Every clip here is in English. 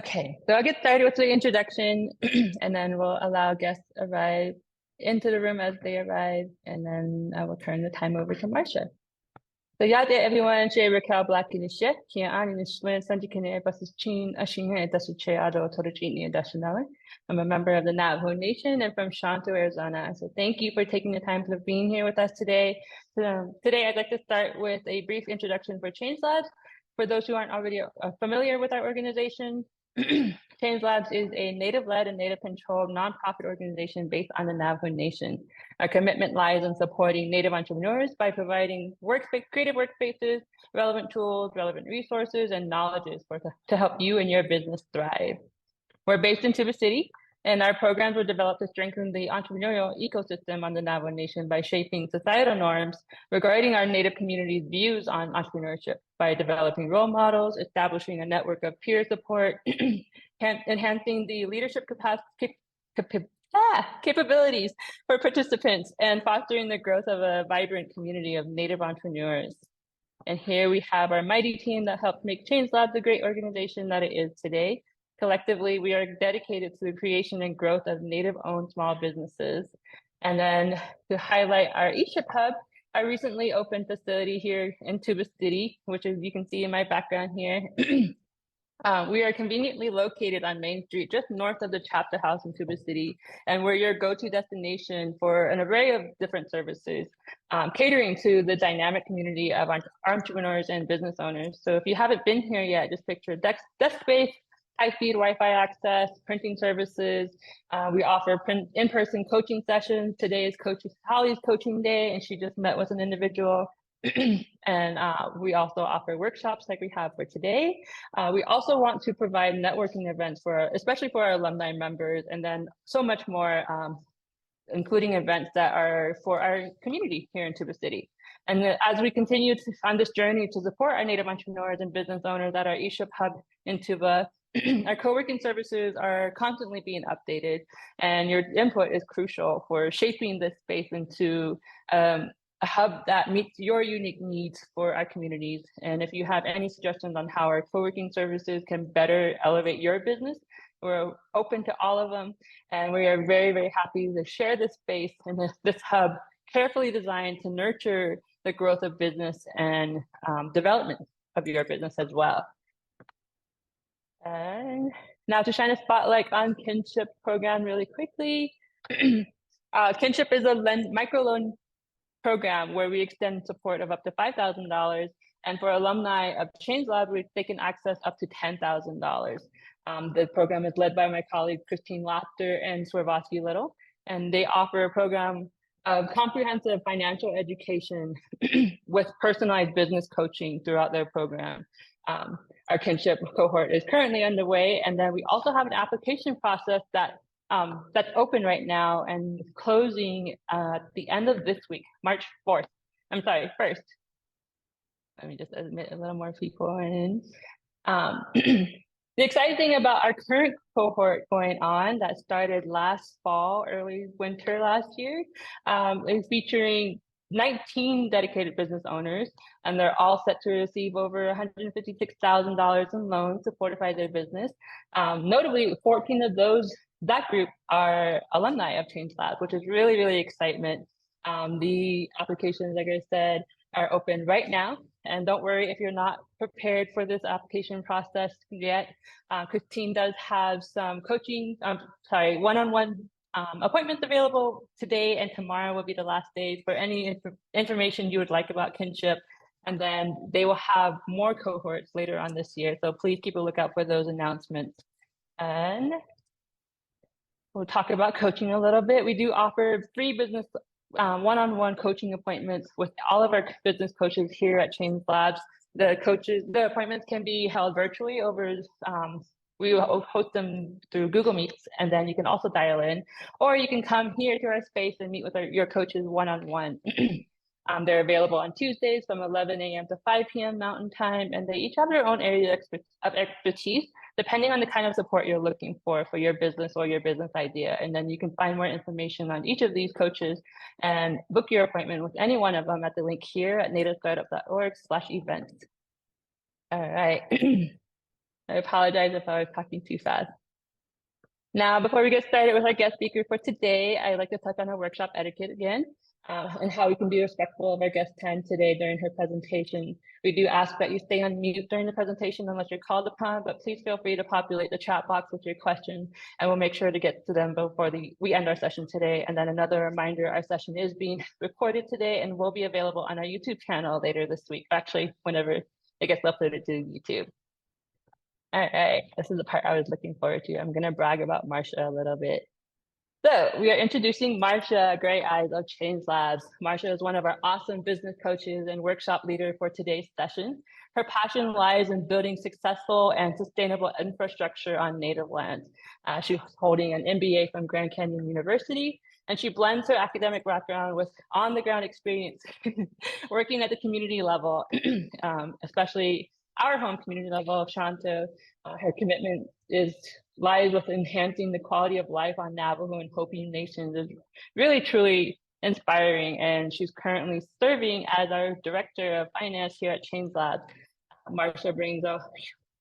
Okay, so I'll get started with the introduction and then we'll allow guests arrive into the room as they arrive, and then I will turn the time over to Marsha. So yade everyone che Raquel Black in the ship, here on in the Schwinn Sanjikane versus Chin Ashinga Dasu Che Ado Torachini Dashanale. I'm a member of the Navajo Nation and from Shanto, Arizona. So thank you for taking the time to being here with us today. Today I'd like to start with a brief introduction for Change Labs. For those who aren't already familiar with our organization, Change Labs is a Native-led and Native-controlled nonprofit organization based on the Navajo Nation. Our commitment lies in supporting Native entrepreneurs by providing creative workspaces, relevant tools, relevant resources, and knowledges to help you and your business thrive. We're based in Tuba City, and our programs were developed to strengthen the entrepreneurial ecosystem on the Navajo Nation by shaping societal norms regarding our Native community's views on entrepreneurship by developing role models, establishing a network of peer support, enhancing the leadership capabilities for participants, and fostering the growth of a vibrant community of Native entrepreneurs. And here we have our mighty team that helped make Change Labs the great organization that it is today. Collectively, we are dedicated to the creation and growth of Native-owned small businesses. And then to highlight our eShip Hub, our recently opened facility here in Tuba City, which as you can see in my background here. We are conveniently located on Main Street, just north of the Chapter House in Tuba City, and we're your go-to destination for an array of different services, catering to the dynamic community of entrepreneurs and business owners. So if you haven't been here yet, just picture desk space, high-speed Wi-Fi access, printing services. We offer in-person coaching sessions. Today is Coach Holly's coaching day, and she just met with an individual. And we also offer workshops like we have for today. We also want to provide networking events especially for our alumni members, and then so much more, including events that are for our community here in Tuba City. And as we continue on this journey to support our Native entrepreneurs and business owners at our eShip Hub in Tuba, our co-working services are constantly being updated, and your input is crucial for shaping this space into a hub that meets your unique needs for our communities. And if you have any suggestions on how our co-working services can better elevate your business, we're open to all of them. And we are very, very happy to share this space and this hub carefully designed to nurture the growth of business and development of your business as well. And now to shine a spotlight on Kinship program really quickly. Kinship is a microloan program where we extend support of up to $5,000, and for alumni of Change Lab, they can access up to $10,000. The program is led by my colleagues Christine Laughter and Swervosky Little, and they offer a program of comprehensive financial education with personalized business coaching throughout their program. Our Kinship cohort is currently underway, and then we also have an application process that's open right now and closing at the end of this week, March 4th. I'm sorry, 1st. Let me just admit a little more people in. The exciting thing about our current cohort going on that started last fall, early winter last year, is featuring 19 dedicated business owners, and they're all set to receive over $156,000 in loans to fortify their business. Notably, 14 of that group are alumni of Change Labs, which is really, really excitement. The applications, like I said, are open right now. And don't worry if you're not prepared for this application process yet. Christine does have some coaching, one-on-one appointments available today, and tomorrow will be the last days for any information you would like about Kinship. And then they will have more cohorts later on this year. So please keep a lookout for those announcements. And we'll talk about coaching a little bit. We do offer free business one-on-one coaching appointments with all of our business coaches here at Change Labs. The appointments can be held virtually over, we will host them through Google Meets, and then you can also dial in, or you can come here to our space and meet with your coaches one-on-one. They're available on Tuesdays from 11 a.m. to 5 p.m. Mountain Time, and they each have their own area of expertise, depending on the kind of support you're looking for your business or your business idea. And then you can find more information on each of these coaches and book your appointment with any one of them at the link here at nativestartup.org/events. All right. I apologize if I was talking too fast. Now, before we get started with our guest speaker for today, I'd like to touch on our workshop etiquette again, and how we can be respectful of our guest time today during her presentation. We do ask that you stay on mute during the presentation unless you're called upon, but please feel free to populate the chat box with your questions, and we'll make sure to get to them before we end our session today. And then another reminder, our session is being recorded today and will be available on our YouTube channel later this week, actually, whenever it gets uploaded to YouTube. All right, this is the part I was looking forward to. I'm gonna brag about Marsha a little bit. So we are introducing Marsha Greyeyes of Change Labs. Marsha is one of our awesome business coaches and workshop leader for today's session. Her passion lies in building successful and sustainable infrastructure on native lands. She's holding an MBA from Grand Canyon University, and she blends her academic background with on-the-ground experience working at the community level, especially our home community level of Shanto. Her commitment lies with enhancing the quality of life on Navajo and Hopi nations is really, truly inspiring. And she's currently serving as our Director of Finance here at Change Labs. Marsha brings an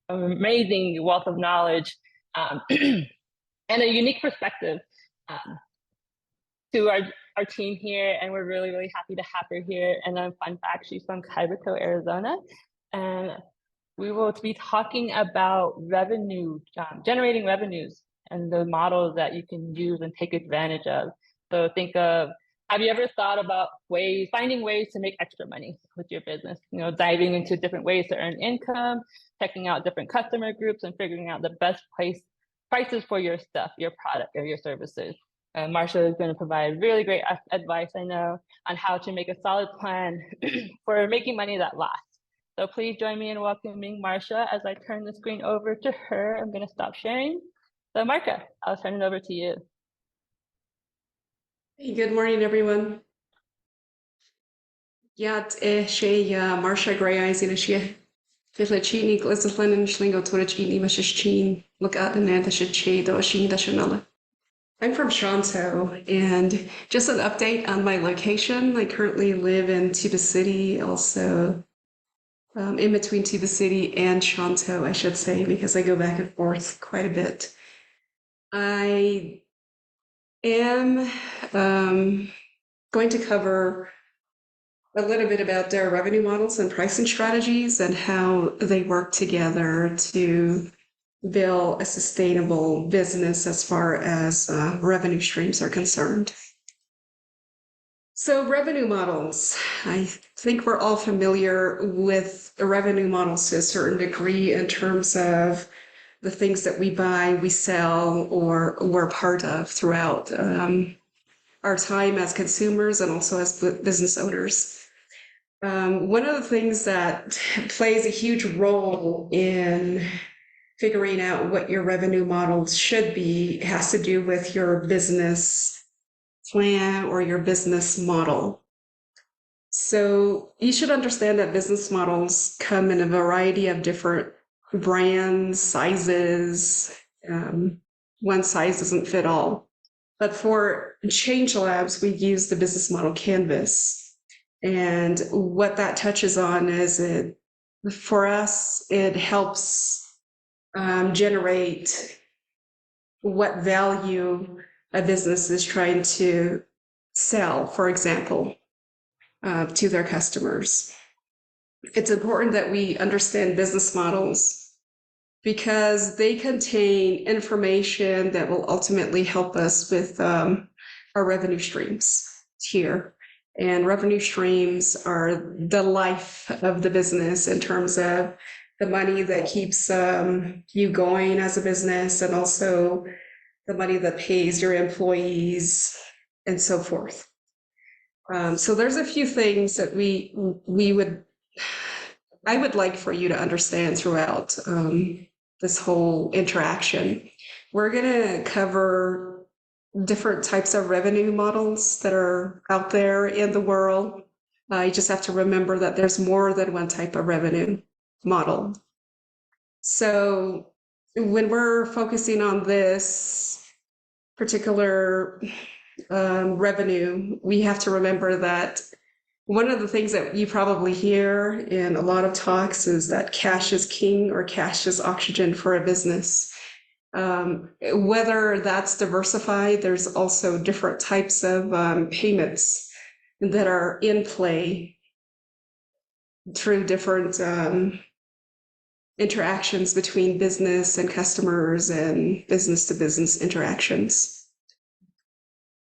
amazing wealth of knowledge and a unique perspective to our team here. And we're really, really happy to have her here. And then fun fact, she's from Kyberco, Arizona. And we will be talking about revenue, generating revenues and the models that you can use and take advantage of. So think of, have you ever thought about finding ways to make extra money with your business? You know, diving into different ways to earn income, checking out different customer groups and figuring out the best prices for your stuff, your product or your services. Marsha is going to provide really great advice, I know, on how to make a solid plan for making money that lasts. So please join me in welcoming Marsha as I turn the screen over to her. I'm going to stop sharing. So Marsha, I'll turn it over to you. Hey, good morning, everyone. Marsha Greyeyes in a Fitla Chini, Glizzlin and Schlingo Torachini, Mashichin, look out and then the Shichi, the Oshin, the Shanala. I'm from Shanto, and just an update on my location. I currently live in Tuba City, also in between Tuba City and Shanto, I should say, because I go back and forth quite a bit. I am going to cover a little bit about their revenue models and pricing strategies and how they work together to build a sustainable business as far as revenue streams are concerned. So revenue models, I think we're all familiar with revenue models to a certain degree in terms of the things that we buy, we sell, or we're part of throughout our time as consumers and also as business owners. One of the things that plays a huge role in figuring out what your revenue models should be has to do with your business plan or your business model. So you should understand that business models come in a variety of different brands, sizes. One size doesn't fit all. But for Change Labs, we use the business model canvas. And what that touches on is for us, it helps generate what value a business is trying to sell, for example, to their customers. It's important that we understand business models because they contain information that will ultimately help us with our revenue streams here. And revenue streams are the life of the business in terms of the money that keeps you going as a business, and also the money that pays your employees and so forth. So there's a few things that I would like for you to understand throughout this whole interaction. We're going to cover different types of revenue models that are out there in the world. You just have to remember that there's more than one type of revenue model. So when we're focusing on this particular revenue, we have to remember that One of the things that you probably hear in a lot of talks is that cash is king or cash is oxygen for a business. Whether that's diversified, there's also different types of payments that are in play through different interactions between business and customers and business to business interactions.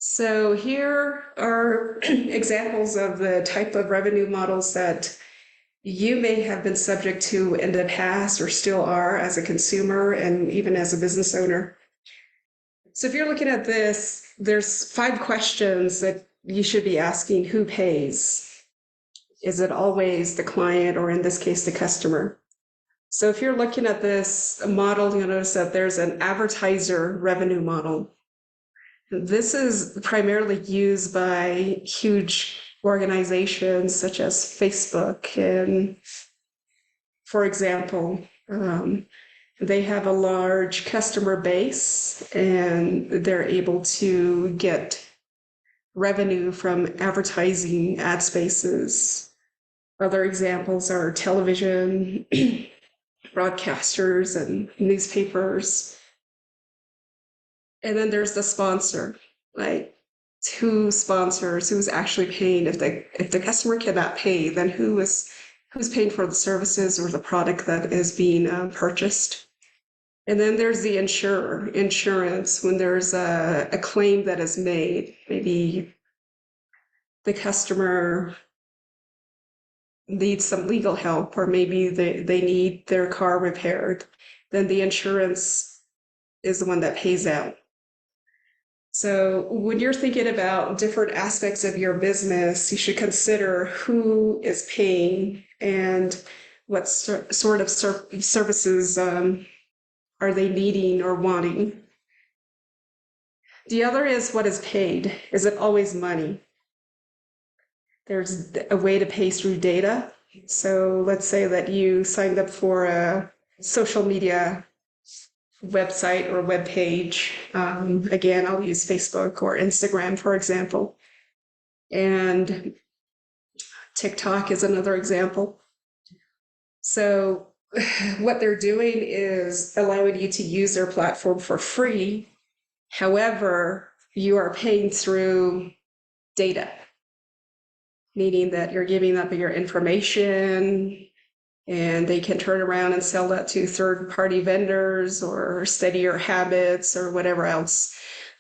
So here are examples of the type of revenue models that you may have been subject to in the past or still are as a consumer and even as a business owner. So if you're looking at this, there's 5 questions that you should be asking. Who pays? Is it always the client, or in this case, the customer? So if you're looking at this model, you'll notice that there's an advertiser revenue model. This is primarily used by huge organizations such as Facebook. And for example, they have a large customer base and they're able to get revenue from advertising ad spaces. Other examples are television, broadcasters, and newspapers. And then there's the sponsor, like who sponsors, who's actually paying. If the customer cannot pay, then who's paying for the services or the product that is being purchased. And then there's the insurance, when there's a claim that is made. Maybe the customer needs some legal help, or maybe they need their car repaired, then the insurance is the one that pays out. So when you're thinking about different aspects of your business, you should consider who is paying and what sort of services are they needing or wanting. The other is what is paid. Is it always money? There's a way to pay through data. So let's say that you signed up for a social media website or web page. Again, I'll use Facebook or Instagram, for example. And TikTok is another example. So what they're doing is allowing you to use their platform for free. However, you are paying through data, meaning that you're giving up your information, and they can turn around and sell that to third-party vendors or study your habits or whatever else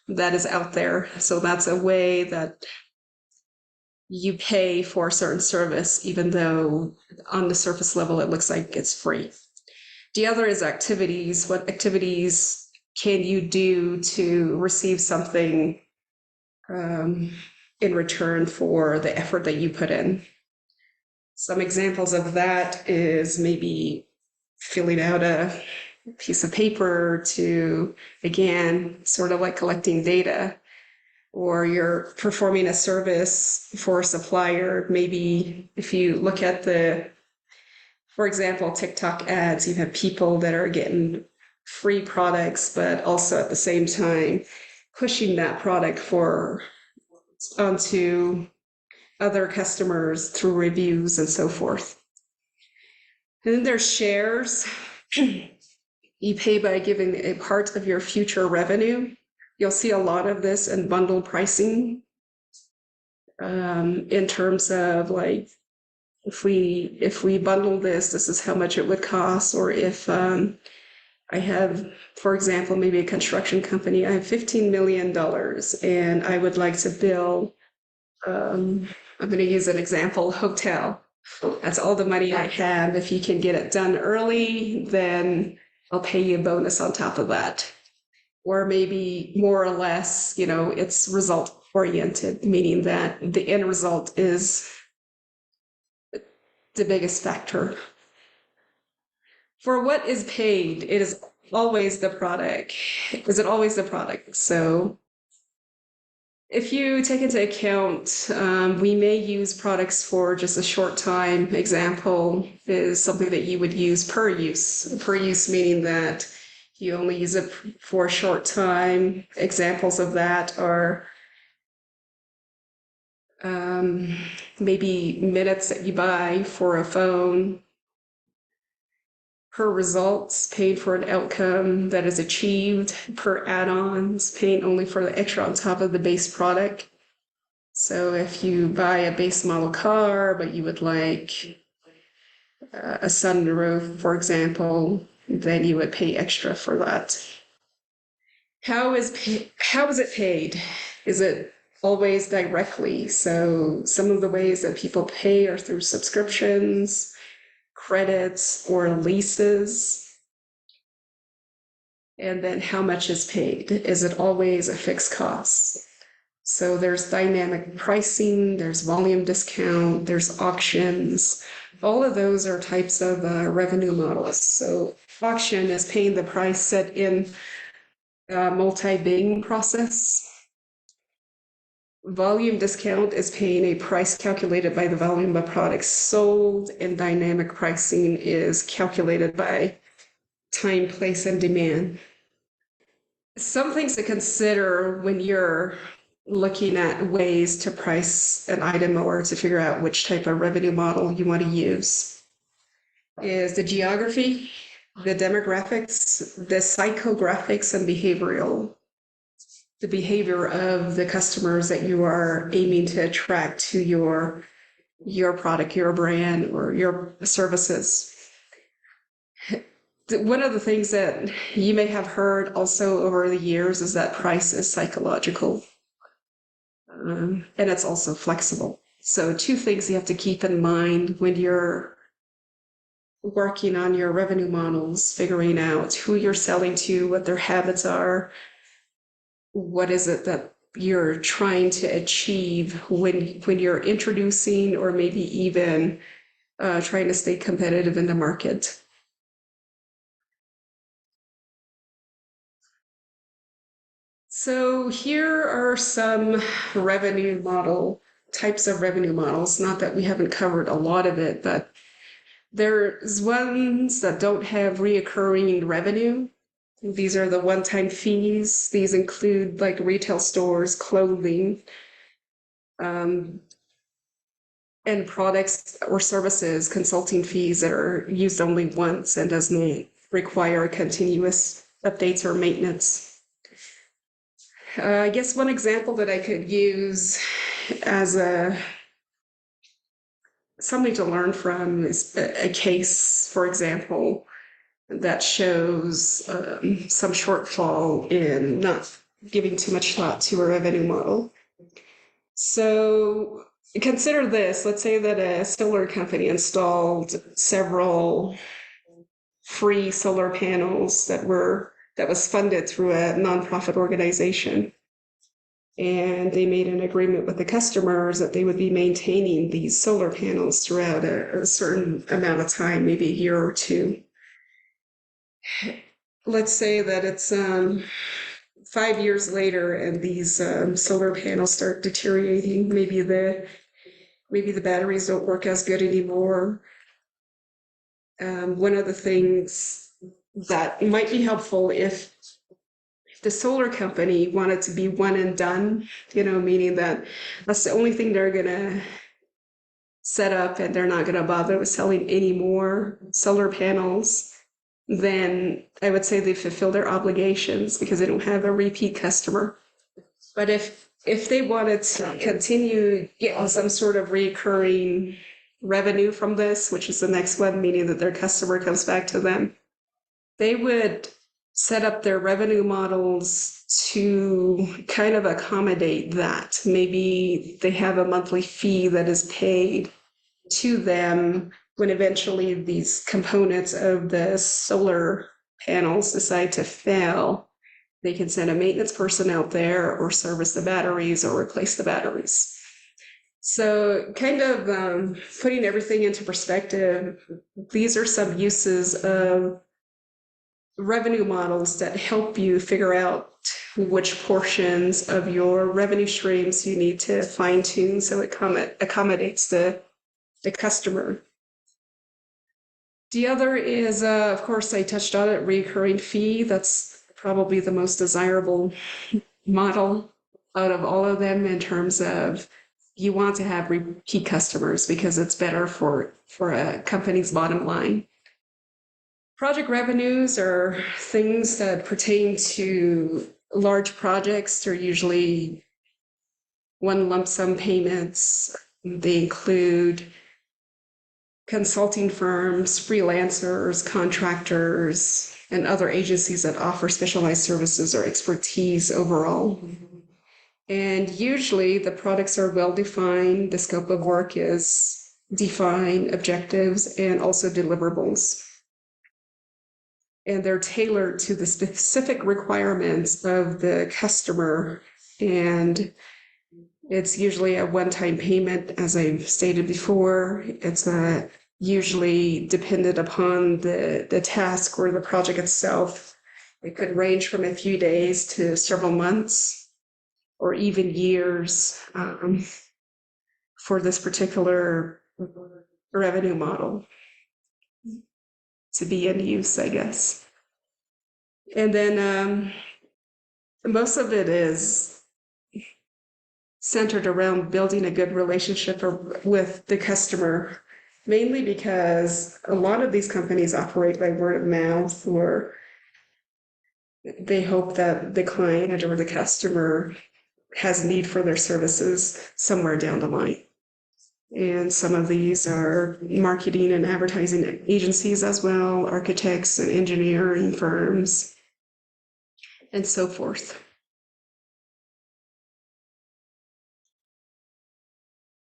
that is out there. So that's a way that you pay for a certain service, even though on the surface level it looks like it's free. The other is activities. What activities can you do to receive something in return for the effort that you put in? Some examples of that is maybe filling out a piece of paper to, again, sort of like collecting data, or you're performing a service for a supplier. Maybe if you look at for example, TikTok ads, you have people that are getting free products, but also at the same time pushing that product onto other customers through reviews and so forth. And then there's shares. You pay by giving a part of your future revenue. You'll see a lot of this in bundle pricing, in terms of like, if we bundle this is how much it would cost. Or if I have, for example, maybe a construction company, I have $15 million and I would like to build, I'm going to use an example, hotel. That's all the money I have. If you can get it done early, then I'll pay you a bonus on top of that. Or maybe more or less, it's result oriented, meaning that the end result is the biggest factor. For what is paid, it is always the product. Is it always the product? So if you take into account, we may use products for just a short time. Example is something that you would use per use. Per use meaning that you only use it for a short time. Examples of that are maybe minutes that you buy for a phone, per results, paid for an outcome that is achieved, per add-ons, paying only for the extra on top of the base product. So if you buy a base model car, but you would like a sunroof, for example, then you would pay extra for that. How is it paid? Is it always directly? So some of the ways that people pay are through subscriptions, credits, or leases. And then how much is paid? Is it always a fixed cost? So there's dynamic pricing, there's volume discount, there's auctions. All of those are types of revenue models. So auction is paying the price set in a multi-bidding process. Volume discount is paying a price calculated by the volume of products sold, and dynamic pricing is calculated by time, place, and demand. Some things to consider when you're looking at ways to price an item or to figure out which type of revenue model you want to use is the geography, the demographics, the psychographics, and the behavior of the customers that you are aiming to attract to your product, your brand, or your services. One of the things that you may have heard also over the years is that price is psychological, and it's also flexible. So two things you have to keep in mind when you're working on your revenue models, figuring out who you're selling to, what their habits are, what is it that you're trying to achieve when you're introducing or maybe even trying to stay competitive in the market. So here are some types of revenue models. Not that we haven't covered a lot of it, but there's ones that don't have reoccurring revenue. These are the one-time fees. These include like retail stores, clothing, and products or services, consulting fees that are used only once and doesn't require continuous updates or maintenance. I guess one example that I could use as something to learn from is a case, for example, that shows some shortfall in not giving too much thought to a revenue model. So consider this. Let's say that a solar company installed several free solar panels that was funded through a nonprofit organization. And they made an agreement with the customers that they would be maintaining these solar panels throughout a certain amount of time, maybe a year or two. Let's say that it's 5 years later and these solar panels start deteriorating. Maybe the batteries don't work as good anymore. One of the things that might be helpful if the solar company wanted to be one and done, meaning that that's the only thing they're going to set up and they're not going to bother with selling any more solar panels, then I would say they fulfill their obligations because they don't have a repeat customer. But if they wanted to continue getting some sort of recurring revenue from this, which is the next one, meaning that their customer comes back to them, they would set up their revenue models to kind of accommodate that. Maybe they have a monthly fee that is paid to them when eventually these components of the solar panels decide to fail. They can send a maintenance person out there or service the batteries or replace the batteries. So kind of putting everything into perspective, these are some uses of revenue models that help you figure out which portions of your revenue streams you need to fine tune so it accommodates the customer. The other is, of course, I touched on it, recurring fee. That's probably the most desirable model out of all of them in terms of you want to have repeat customers because it's better for a company's bottom line. Project revenues are things that pertain to large projects. They're usually one lump sum payments. They include consulting firms, freelancers, contractors, and other agencies that offer specialized services or expertise overall. And usually the products are well defined, the scope of work is defined, objectives, and also deliverables. And they're tailored to the specific requirements of the customer. And it's usually a one-time payment, as I've stated before. It's usually dependent upon the task or the project itself. It could range from a few days to several months or even years for this particular revenue model to be in use, I guess. And then most of it is centered around building a good relationship with the customer, mainly because a lot of these companies operate by word of mouth, or they hope that the client or the customer has need for their services somewhere down the line. And some of these are marketing and advertising agencies as well, architects and engineering firms, and so forth.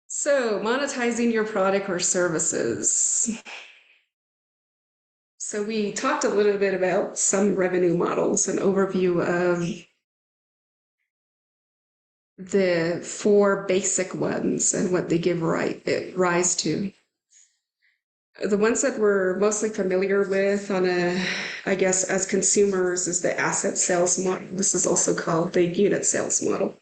So, monetizing your product or services. So we talked a little bit about some revenue models, an overview of the 4 basic ones and what they give rise to. The ones that we're mostly familiar with I guess, as consumers is the asset sales model. This is also called the unit sales model.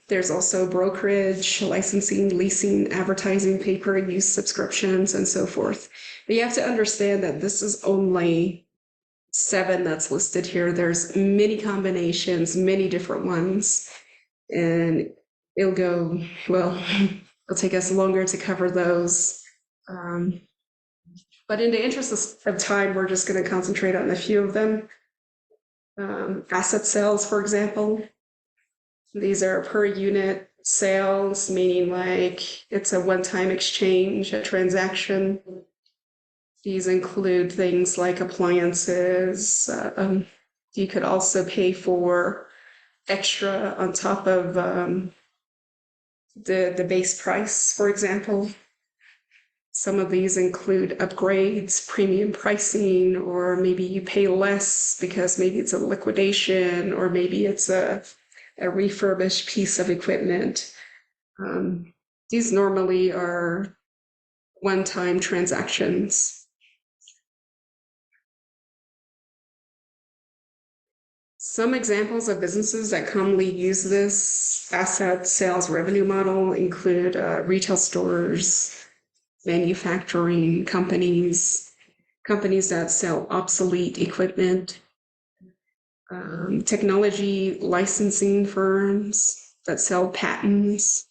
There's also brokerage, licensing, leasing, advertising, pay-per-use subscriptions, and so forth. But you have to understand that this is only 7 that's listed here. There's many combinations, many different ones, and it'll take us longer to cover those. But in the interest of time, we're just going to concentrate on a few of them. Asset sales, for example. These are per unit sales, meaning like it's a one-time exchange, a transaction. These include things like appliances. You could also pay for extra on top of the base price, for example. Some of these include upgrades, premium pricing, or maybe you pay less because maybe it's a liquidation, or maybe it's a refurbished piece of equipment. These normally are one-time transactions. Some examples of businesses that commonly use this asset sales revenue model include retail stores, manufacturing companies, companies that sell obsolete equipment, technology licensing firms that sell patents,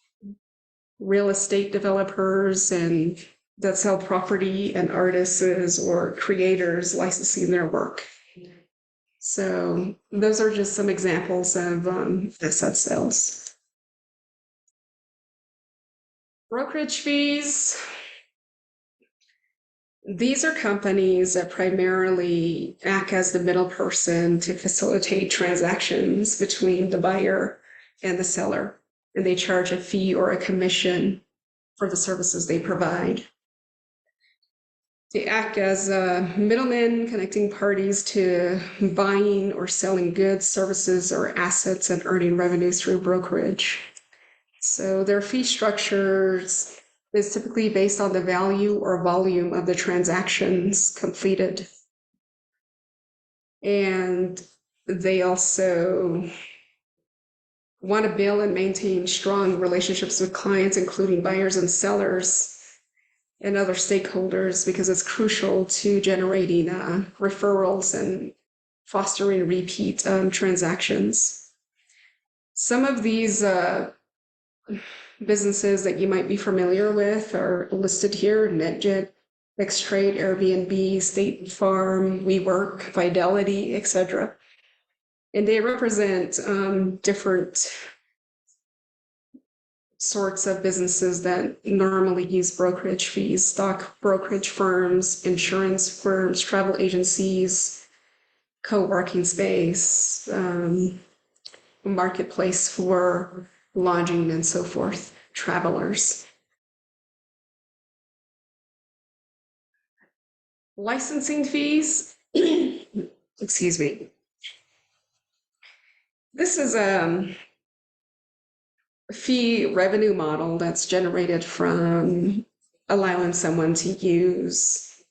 real estate developers and that sell property, and artists or creators licensing their work. So those are just some examples of asset sales. Brokerage fees. These are companies that primarily act as the middle person to facilitate transactions between the buyer and the seller, and they charge a fee or a commission for the services they provide. They act as middlemen connecting parties to buying or selling goods, services, or assets and earning revenues through brokerage. So their fee structures is typically based on the value or volume of the transactions completed. And they also want to build and maintain strong relationships with clients, including buyers and sellers and other stakeholders, because it's crucial to generating referrals and fostering repeat transactions. Some of these businesses that you might be familiar with are listed here: NetJet, Xtrade, Airbnb, State Farm, WeWork, Fidelity, etc. And they represent different sorts of businesses that normally use brokerage fees: stock brokerage firms, insurance firms, travel agencies, co-working space, marketplace for lodging and so forth, travelers. Licensing fees, excuse me. This is a fee revenue model that's generated from allowing someone to use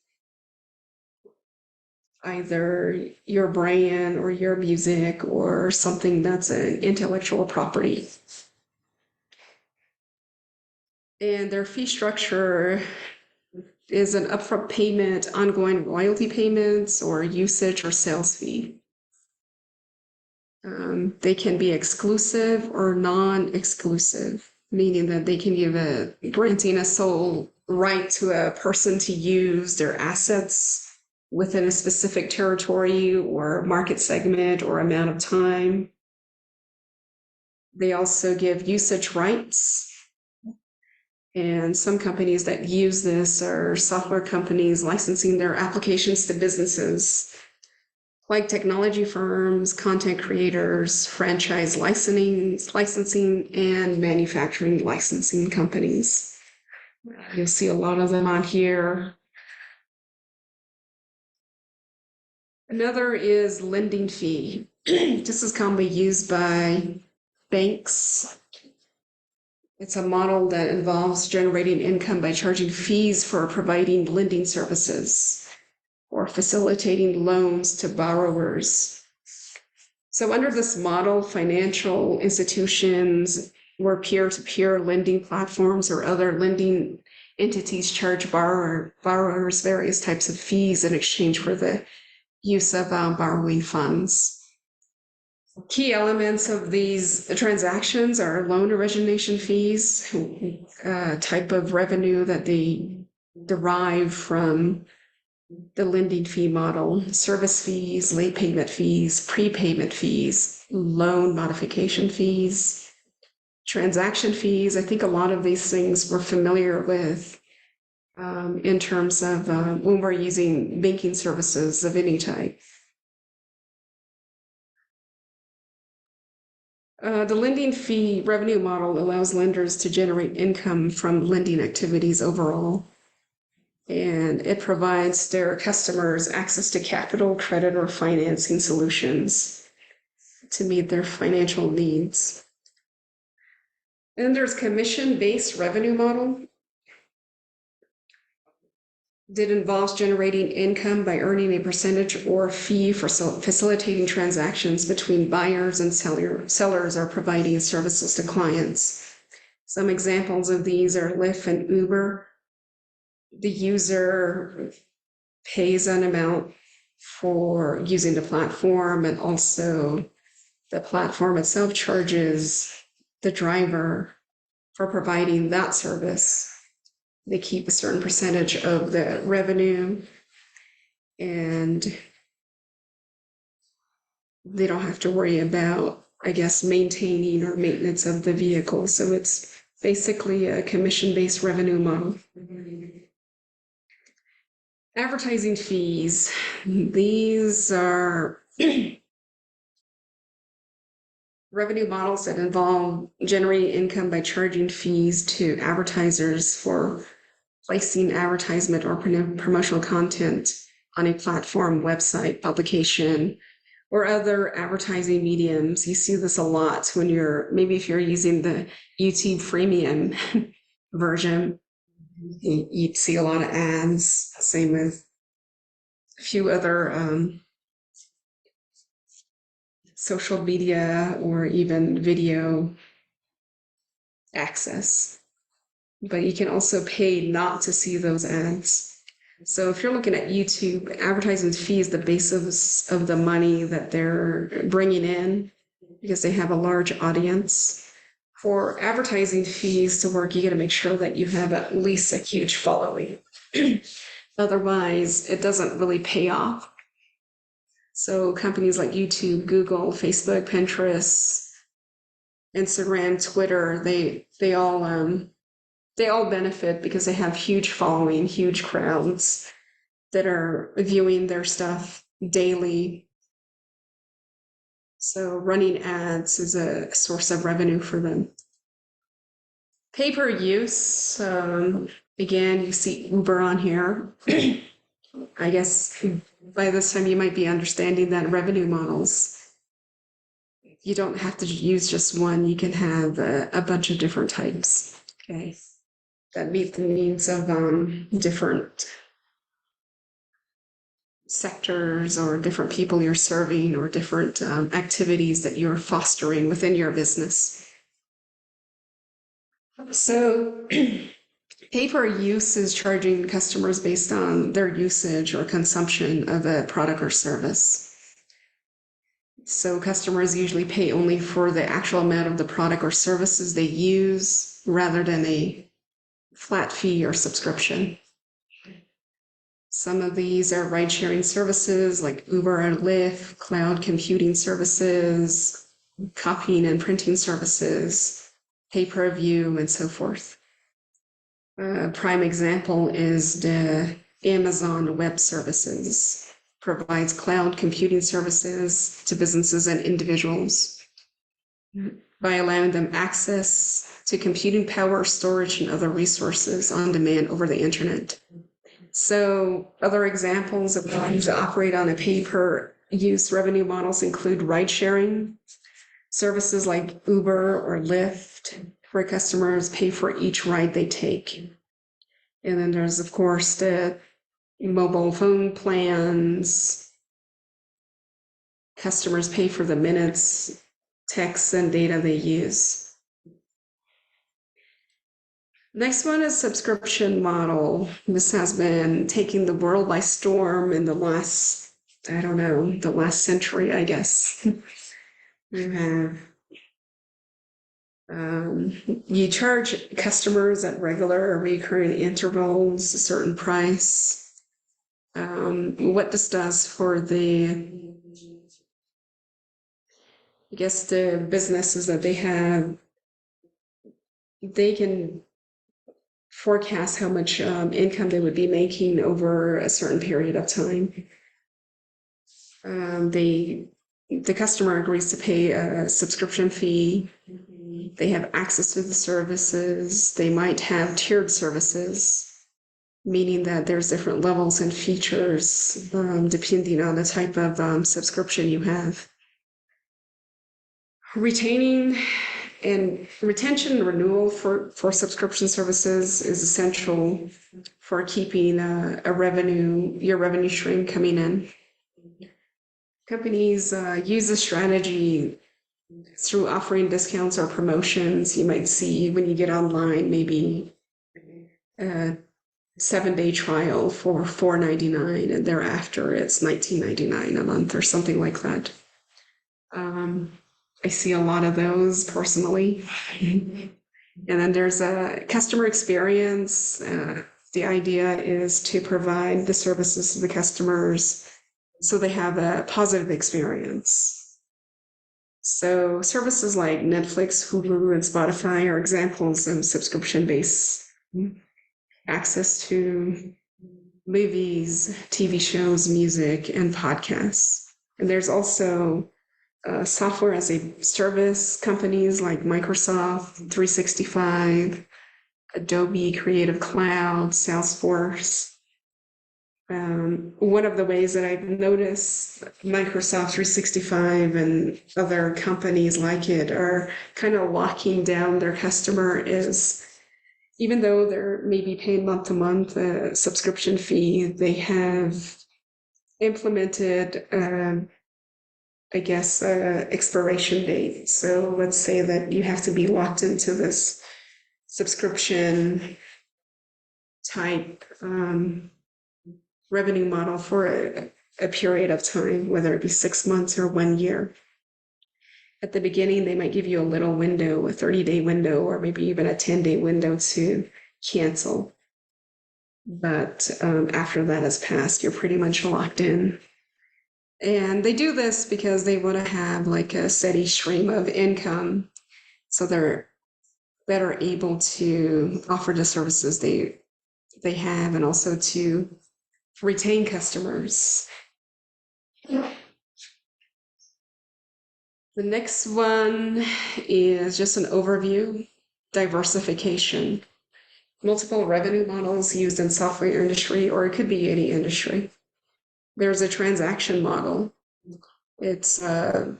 either your brand or your music or something that's an intellectual property. And their fee structure is an upfront payment, ongoing royalty payments, or usage or sales fee. They can be exclusive or non-exclusive, meaning that they can give granting a sole right to a person to use their assets within a specific territory or market segment or amount of time. They also give usage rights. And some companies that use this are software companies licensing their applications to businesses, like technology firms, content creators, franchise licensing, and manufacturing licensing companies. You'll see a lot of them on here. Another is lending fee. This is commonly used by banks. It's a model that involves generating income by charging fees for providing lending services or facilitating loans to borrowers. So under this model, financial institutions or peer-to-peer lending platforms or other lending entities charge borrowers various types of fees in exchange for the use of borrowing funds. Key elements of these transactions are loan origination fees, type of revenue that they derive from the lending fee model, service fees, late payment fees, prepayment fees, loan modification fees, transaction fees. I think a lot of these things we're familiar with in terms of when we're using banking services of any type. The lending fee revenue model allows lenders to generate income from lending activities overall, and it provides their customers access to capital, credit, or financing solutions to meet their financial needs. And there's commission-based revenue model that involves generating income by earning a percentage or fee for facilitating transactions between buyers and sellers or providing services to clients. Some examples of these are Lyft and Uber. The user pays an amount for using the platform, and also the platform itself charges the driver for providing that service. They keep a certain percentage of the revenue, and they don't have to worry about, I guess, maintaining or maintenance of the vehicle. So it's basically a commission-based revenue model. Advertising fees. These are revenue models that involve generating income by charging fees to advertisers for placing advertisement or promotional content on a platform, website, publication, or other advertising mediums. You see this a lot when maybe if you're using the YouTube freemium version, you'd see a lot of ads. Same with a few other social media or even video access. But you can also pay not to see those ads. So if you're looking at YouTube, advertising fee is the basis of the money that they're bringing in because they have a large audience for advertising fees to work, you got to make sure that you have at least a huge following. Otherwise, it doesn't really pay off. So companies like YouTube, Google, Facebook, Pinterest, Instagram, Twitter, they all benefit because they have huge following, huge crowds that are viewing their stuff daily. So running ads is a source of revenue for them. Pay-per-use, again, you see Uber on here. I guess by this time you might be understanding that revenue models, you don't have to use just one, you can have a bunch of different types, okay, that meet the needs of different sectors or different people you're serving or different activities that you're fostering within your business. So pay-per-use is charging customers based on their usage or consumption of a product or service. So customers usually pay only for the actual amount of the product or services they use rather than a flat fee or subscription. Some of these are ride-sharing services like Uber and Lyft, cloud computing services, copying and printing services, pay-per-view, and so forth. A prime example is the Amazon Web Services. Provides cloud computing services to businesses and individuals by allowing them access to computing power, storage, and other resources on demand over the internet. So other examples of companies that operate on a pay-per-use revenue models include ride-sharing services like Uber or Lyft, where customers pay for each ride they take. And then there's, of course, the mobile phone plans. Customers pay for the minutes, texts, and data they use. Next one is subscription model. This has been taking the world by storm in the last, the last century, I guess. You have you charge customers at regular or recurring intervals a certain price. What this does for the business is that they can forecast how much income they would be making over a certain period of time. The customer agrees to pay a subscription fee. They have access to the services. They might have tiered services, meaning that there's different levels and features depending on the type of subscription you have. Retention and renewal for subscription services is essential for keeping your revenue stream coming in. Companies use this strategy through offering discounts or promotions. You might see when you get online, maybe a 7-day trial for $4.99, and thereafter it's $19.99 a month or something like that. I see a lot of those personally. And then there's a customer experience. The idea is to provide the services to the customers so they have a positive experience. So services like Netflix, Hulu, and Spotify are examples of subscription-based access to movies, TV shows, music, and podcasts. And there's also software as a service companies like Microsoft 365, Adobe Creative Cloud, Salesforce. One of the ways that I've noticed Microsoft 365 and other companies like it are kind of locking down their customer is, even though they're maybe paying month to month a subscription fee, they have implemented expiration date. So let's say that you have to be locked into this subscription type revenue model for a period of time, whether it be 6 months or 1 year. At the beginning, they might give you a little window, a 30-day window, or maybe even a 10-day window to cancel. But after that has passed, you're pretty much locked in. And they do this because they want to have like a steady stream of income. So they're better able to offer the services they have and also to retain customers. The next one is just an overview, diversification. Multiple revenue models used in software industry, or it could be any industry. There's a transaction model. It's a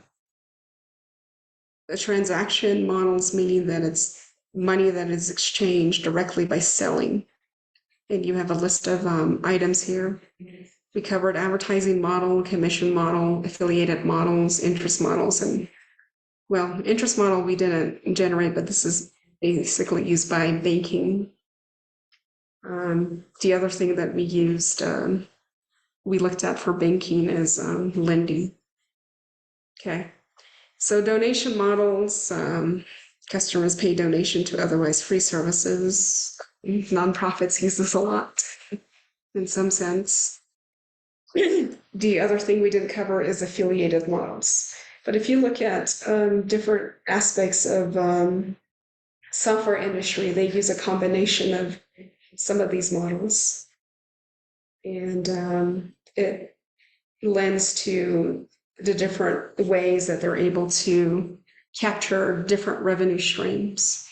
transaction models meaning that it's money that is exchanged directly by selling. And you have a list of items here. We covered advertising model, commission model, affiliated models, interest models, and well, interest model we didn't generate, but this is basically used by banking. The other thing that we used, we looked at for banking is lending. Okay, so donation models, customers pay donation to otherwise free services. Nonprofits use this a lot in some sense. The other thing we didn't cover is affiliated models. But if you look at different aspects of software industry, they use a combination of some of these models. And it lends to the different ways that they're able to capture different revenue streams.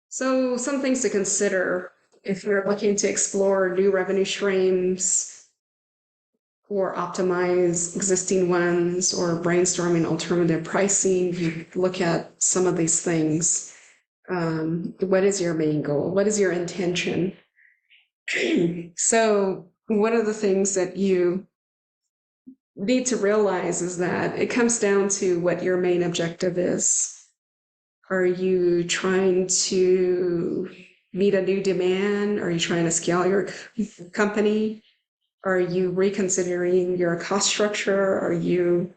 So some things to consider if you're looking to explore new revenue streams or optimize existing ones or brainstorming alternative pricing, you look at some of these things. What is your main goal? What is your intention? So one of the things that you need to realize is that it comes down to what your main objective is. Are you trying to meet a new demand? Are you trying to scale your company? Are you reconsidering your cost structure? Are you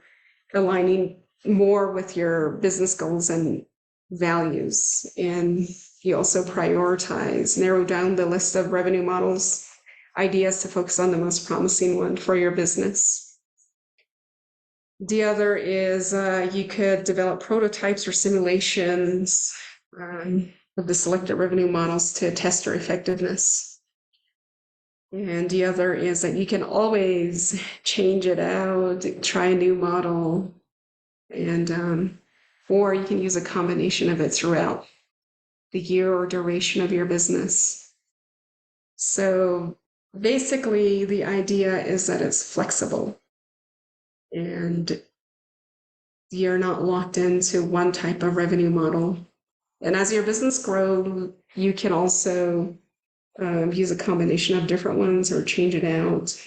aligning more with your business goals and values? And you also prioritize, narrow down the list of revenue models, ideas to focus on the most promising one for your business. The other is you could develop prototypes or simulations of the selected revenue models to test their effectiveness. And the other is that you can always change it out, try a new model, and or you can use a combination of it throughout the year or duration of your business. So basically, the idea is that it's flexible and you're not locked into one type of revenue model. And as your business grows, you can also use a combination of different ones or change it out.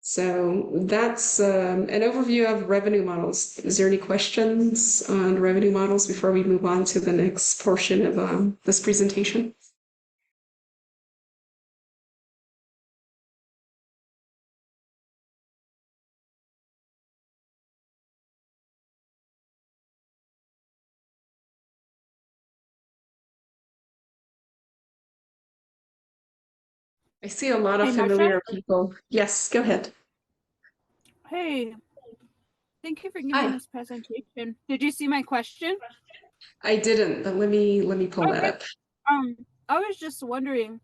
So that's an overview of revenue models. Is there any questions on revenue models before we move on to the next portion of this presentation? I see a lot of Hey, familiar Marsha? people. Yes, go ahead. Hey, thank you for giving Hi. this presentation. Did you see my question? I didn't, but let me pull that Okay. up. I was just wondering,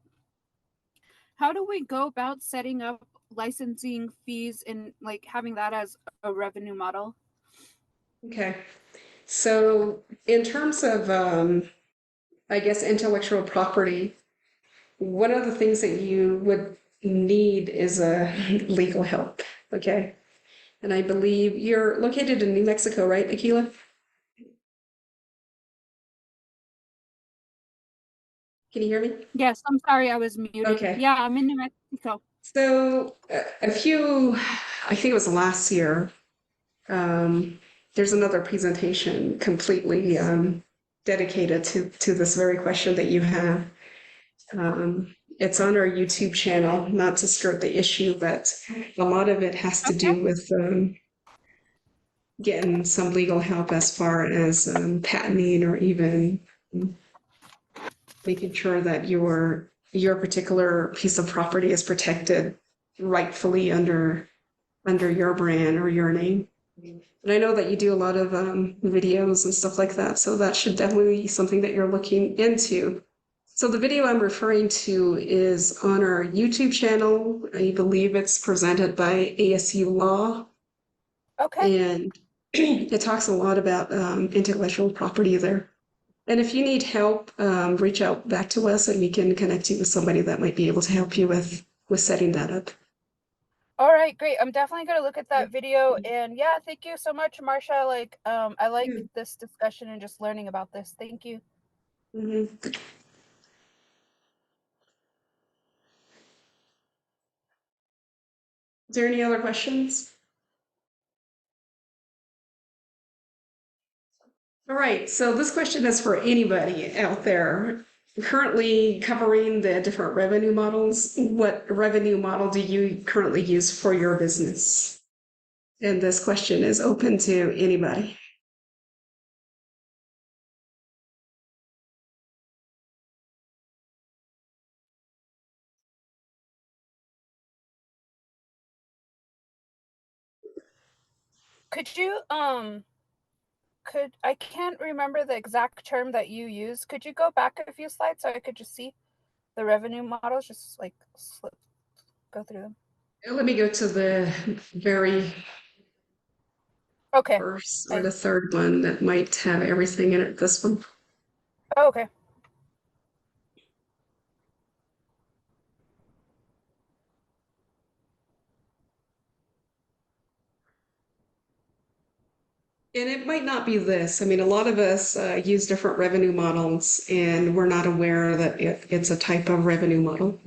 how do we go about setting up licensing fees and like having that as a revenue model? Okay. So in terms of, I guess, intellectual property, one of the things that you would need is a legal help. Okay. And I believe you're located in New Mexico, right, Akila? Can you hear me? Yes, I'm sorry I was muted. Okay. Yeah, I'm in New Mexico. So I think it was last year, there's another presentation completely dedicated to this very question that you have. It's on our YouTube channel, not to skirt the issue, but a lot of it has to Okay. do with getting some legal help as far as patenting or even making sure that your particular piece of property is protected rightfully under your brand or your name. And I know that you do a lot of videos and stuff like that, so that should definitely be something that you're looking into. So the video I'm referring to is on our YouTube channel. I believe it's presented by ASU Law. Okay. And it talks a lot about intellectual property there. And if you need help, reach out back to us and we can connect you with somebody that might be able to help you with setting that up. All right, great. I'm definitely going to look at that video. And yeah, thank you so much, Marsha. Like, I like this discussion and just learning about this. Thank you. Mm-hmm. Is there any other questions? All right, so this question is for anybody out there currently covering the different revenue models. What revenue model do you currently use for your business? And this question is open to anybody. Could you, I can't remember the exact term that you used. Could you go back a few slides so I could just see the revenue models, just like go through them? Let me go to the very first or the third one that might have everything in it. This one. Oh, okay. And it might not be this. I mean, a lot of us use different revenue models and we're not aware that it's a type of revenue model.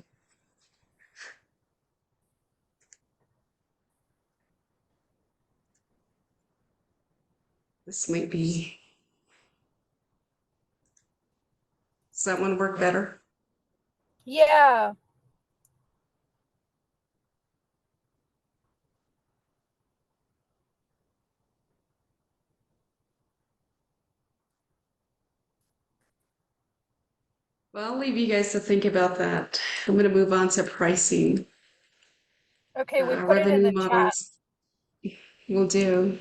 This might be. Does that one work better? Yeah. Well, I'll leave you guys to think about that. I'm going to move on to pricing. Okay, we put it in revenue the models will do.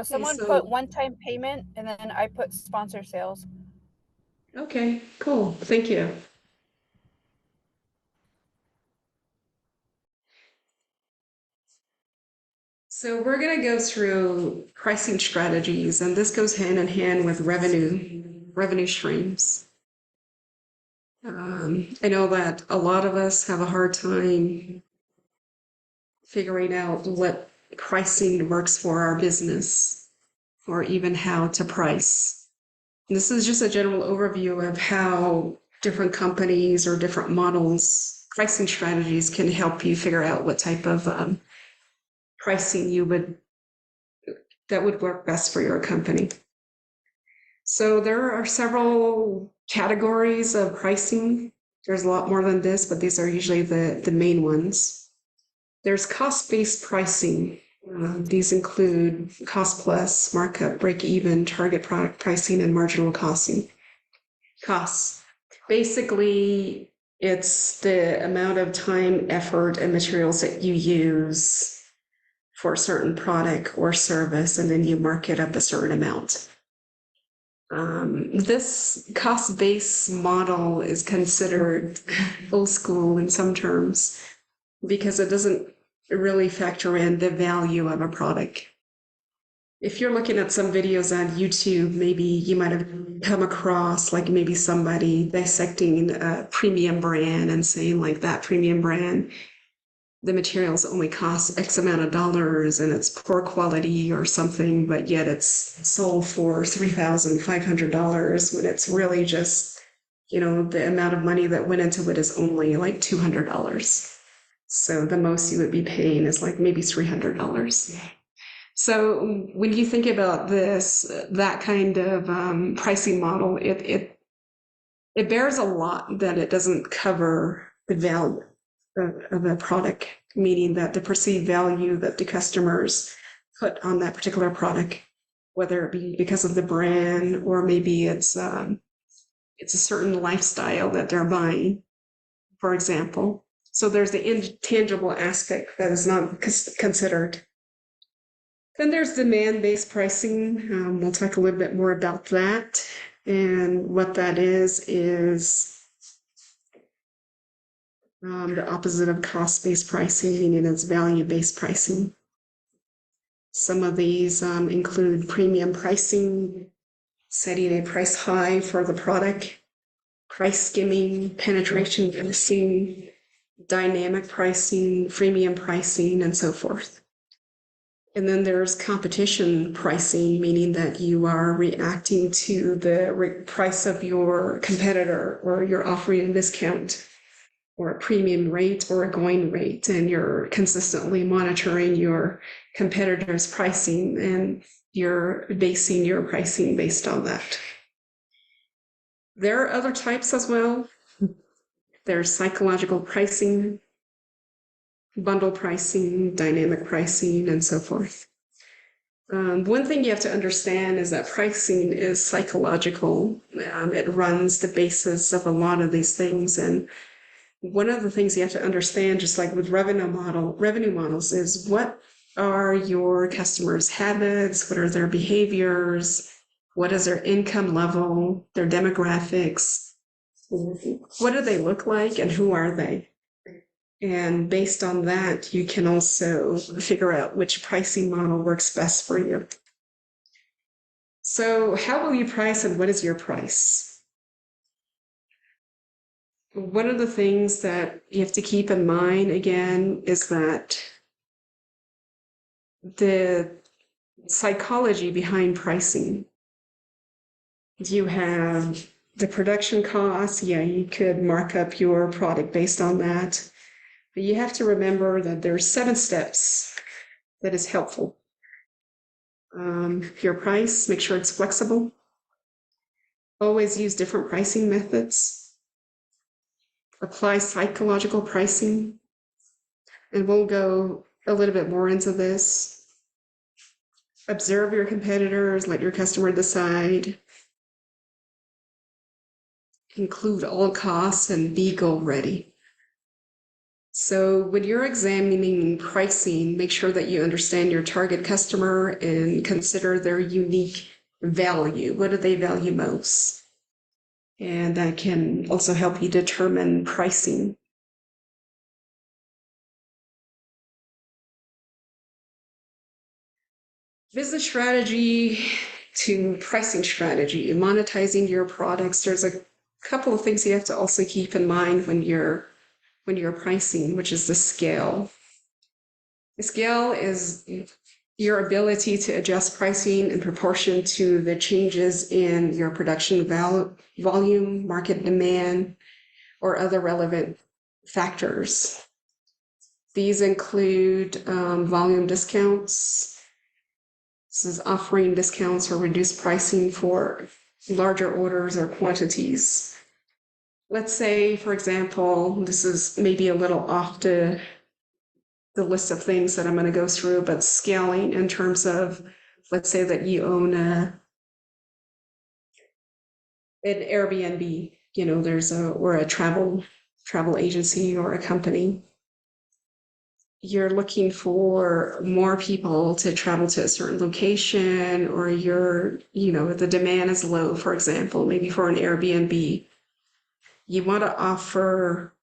Someone put one-time payment, and then I put sponsor sales. Okay, cool. Thank you. So we're going to go through pricing strategies, and this goes hand in hand with revenue streams. I know that a lot of us have a hard time figuring out what pricing works for our business or even how to price. This is just a general overview of how different companies or different models, pricing strategies can help you figure out what type of pricing that would work best for your company. So there are several categories of pricing. There's a lot more than this, but these are usually the main ones. There's cost-based pricing. These include cost plus, markup, break even, target product pricing, and marginal costing. Costs. Basically, it's the amount of time, effort, and materials that you use for a certain product or service, and then you mark it up a certain amount. This cost-based model is considered old school in some terms because it doesn't really factor in the value of a product. If you're looking at some videos on YouTube, maybe you might have come across like maybe somebody dissecting a premium brand and saying like that premium brand, the materials only cost X amount of dollars and it's poor quality or something, but yet it's sold for $3,500 when it's really just, the amount of money that went into it is only like $200. So the most you would be paying is like maybe $300. So when you think about that kind of pricing model, it it bears a lot that it doesn't cover the value of a product, meaning that the perceived value that the customers put on that particular product, whether it be because of the brand or maybe it's a certain lifestyle that they're buying, for example. So there's the intangible aspect that is not considered. Then there's demand-based pricing. We'll talk a little bit more about that. And what that is the opposite of cost-based pricing, meaning it's value-based pricing. Some of these include premium pricing, setting a price high for the product, price skimming, penetration pricing, dynamic pricing, freemium pricing, and so forth. And then there's competition pricing, meaning that you are reacting to the price of your competitor, or you're offering a discount or a premium rate or a going rate, and you're consistently monitoring your competitor's pricing and you're basing your pricing based on that. There are other types as well. There's psychological pricing, bundle pricing, dynamic pricing, and so forth. One thing you have to understand is that pricing is psychological. It runs the basis of a lot of these things. And one of the things you have to understand, just like with revenue models, is what are your customers' habits? What are their behaviors? What is their income level, their demographics? What do they look like and who are they? And based on that, you can also figure out which pricing model works best for you. So how will you price and what is your price? One of the things that you have to keep in mind, again, is that the psychology behind pricing. You have the production costs. Yeah, you could mark up your product based on that. But you have to remember that there's 7 steps that is helpful. Your price, make sure it's flexible. Always use different pricing methods. Apply psychological pricing. And we'll go a little bit more into this. Observe your competitors, let your customer decide. Include all costs and be goal ready. So when you're examining pricing, make sure that you understand your target customer and consider their unique value. What do they value most? And that can also help you determine pricing. Business strategy to pricing strategy, monetizing your products. There's a couple of things you have to also keep in mind when you're pricing, which is the scale. The scale is your ability to adjust pricing in proportion to the changes in your production volume, market demand, or other relevant factors. These include volume discounts. This is offering discounts or reduced pricing for larger orders or quantities. Let's say, for example, this is maybe a little off the list of things that I'm going to go through, but scaling in terms of, let's say that you own an Airbnb, or a travel agency or a company. You're looking for more people to travel to a certain location, or the demand is low, for example, maybe for an Airbnb. You want to offer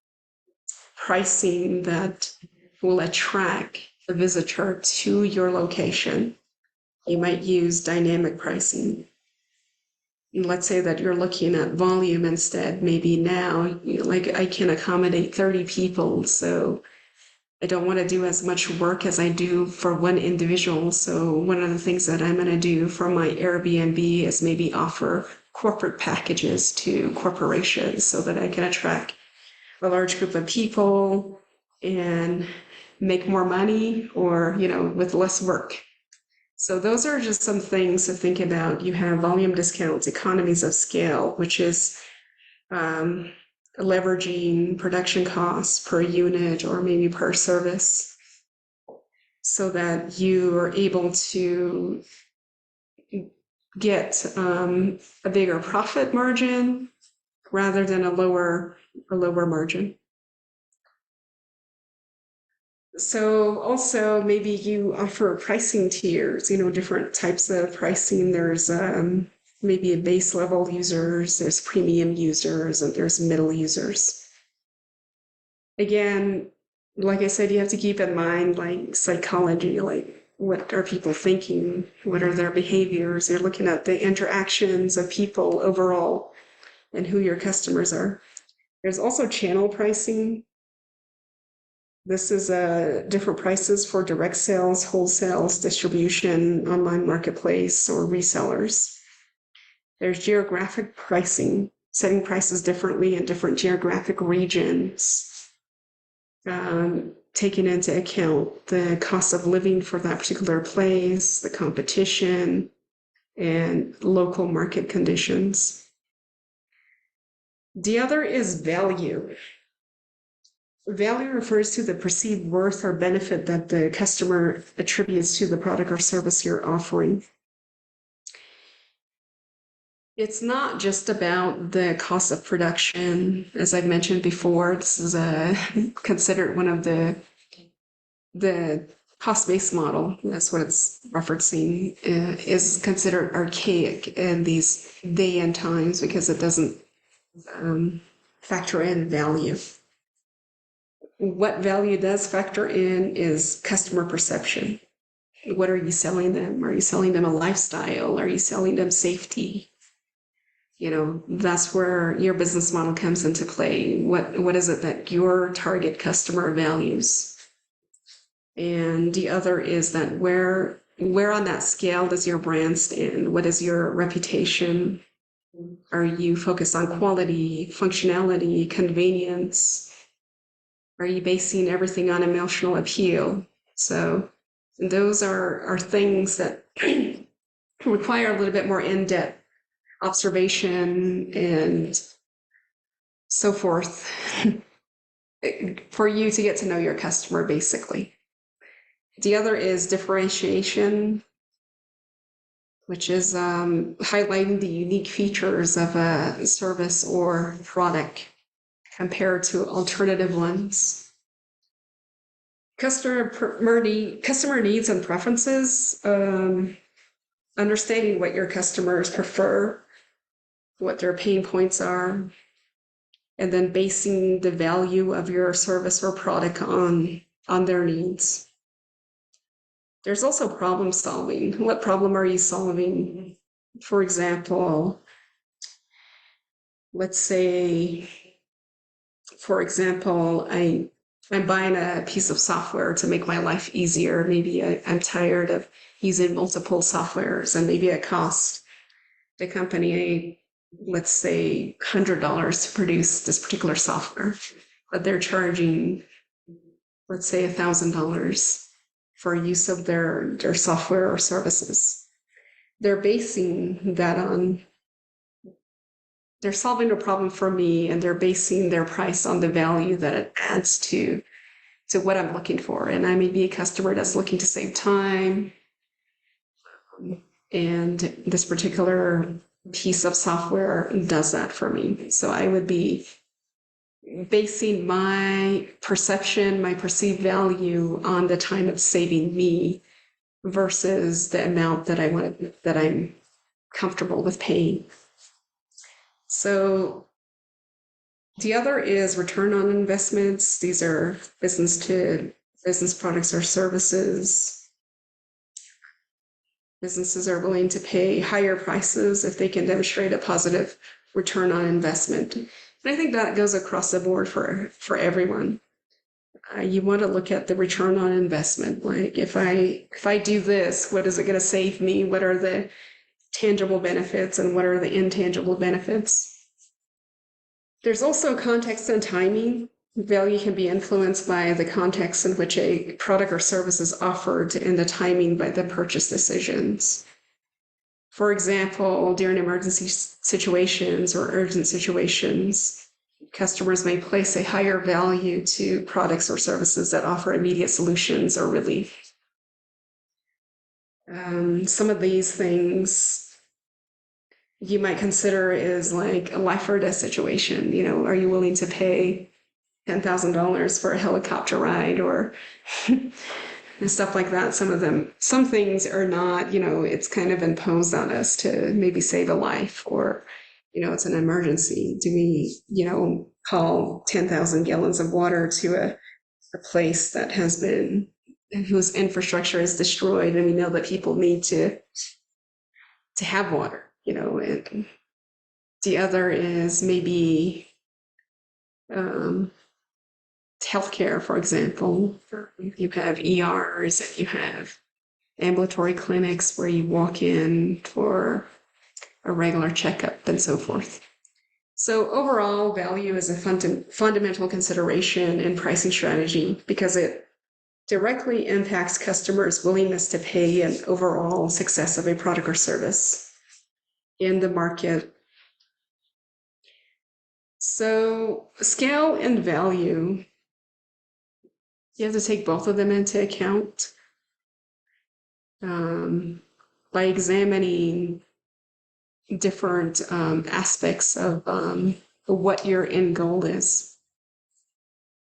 pricing that will attract the visitor to your location. You might use dynamic pricing. And let's say that you're looking at volume instead. Maybe now, I can accommodate 30 people, so I don't want to do as much work as I do for one individual. So one of the things that I'm going to do for my Airbnb is maybe offer corporate packages to corporations so that I can attract a large group of people and make more money, or, with less work. So those are just some things to think about. You have volume discounts, economies of scale, which is leveraging production costs per unit or maybe per service, so that you are able to get a bigger profit margin rather than a lower margin. So also maybe you offer pricing tiers, different types of pricing. There's maybe a base level users, there's premium users, and there's middle users. Again, like I said, you have to keep in mind like psychology, like what are people thinking? What are their behaviors? You're looking at the interactions of people overall and who your customers are. There's also channel pricing. This is different prices for direct sales, wholesales, distribution, online marketplace, or resellers. There's geographic pricing, setting prices differently in different geographic regions, taking into account the cost of living for that particular place, the competition, and local market conditions. The other is value. Value refers to the perceived worth or benefit that the customer attributes to the product or service you're offering. It's not just about the cost of production. As I've mentioned before, this is considered one of the cost-based model. That's what it's referencing, is considered archaic in these day and times because it doesn't factor in value. What value does factor in is customer perception. What are you selling them? Are you selling them a lifestyle? Are you selling them safety? That's where your business model comes into play. What is it that your target customer values? And the other is that where on that scale does your brand stand? What is your reputation? Are you focused on quality, functionality, convenience? Are you basing everything on emotional appeal? So those are things that require a little bit more in-depth observation and so forth for you to get to know your customer, basically. The other is differentiation, which is highlighting the unique features of a service or product compared to alternative ones. Customer needs and preferences, understanding what your customers prefer, what their pain points are, and then basing the value of your service or product on their needs. There's also problem solving. What problem are you solving? For example, let's say, I'm buying a piece of software to make my life easier. Maybe I'm tired of using multiple softwares, and maybe it costs the company, let's say, $100 to produce this particular software, but they're charging, let's say, $1,000 for use of their software or services. They're basing that on, they're solving a problem for me, and they're basing their price on the value that it adds to what I'm looking for. And I may be a customer that's looking to save time, and this particular piece of software does that for me. So I would be basing my perception, my perceived value on the time it's saving me versus the amount that I'm comfortable with paying. So the other is return on investments. These are business to business products or services. Businesses are willing to pay higher prices if they can demonstrate a positive return on investment. And I think that goes across the board for everyone. You want to look at the return on investment. Like if I do this, what is it going to save me? What are the tangible benefits and what are the intangible benefits? There's also context and timing. Value can be influenced by the context in which a product or service is offered and the timing by the purchase decisions. For example, during emergency situations or urgent situations, customers may place a higher value to products or services that offer immediate solutions or relief. Some of these things you might consider is like a life or death situation. You know, are you willing to pay $10,000 for a helicopter ride or and stuff like that? Some things are not, you know, it's kind of imposed on us to maybe save a life, or, you know, it's an emergency. Do we, you know, call 10,000 gallons of water to a place that has been, whose infrastructure is destroyed, and we know that people need to have water, you know? And the other is maybe healthcare, for example. You have ERs and you have ambulatory clinics where you walk in for a regular checkup and so forth. So overall, value is a fundamental consideration in pricing strategy because it directly impacts customers' willingness to pay and overall success of a product or service in the market. So scale and value, you have to take both of them into account by examining different aspects of what your end goal is.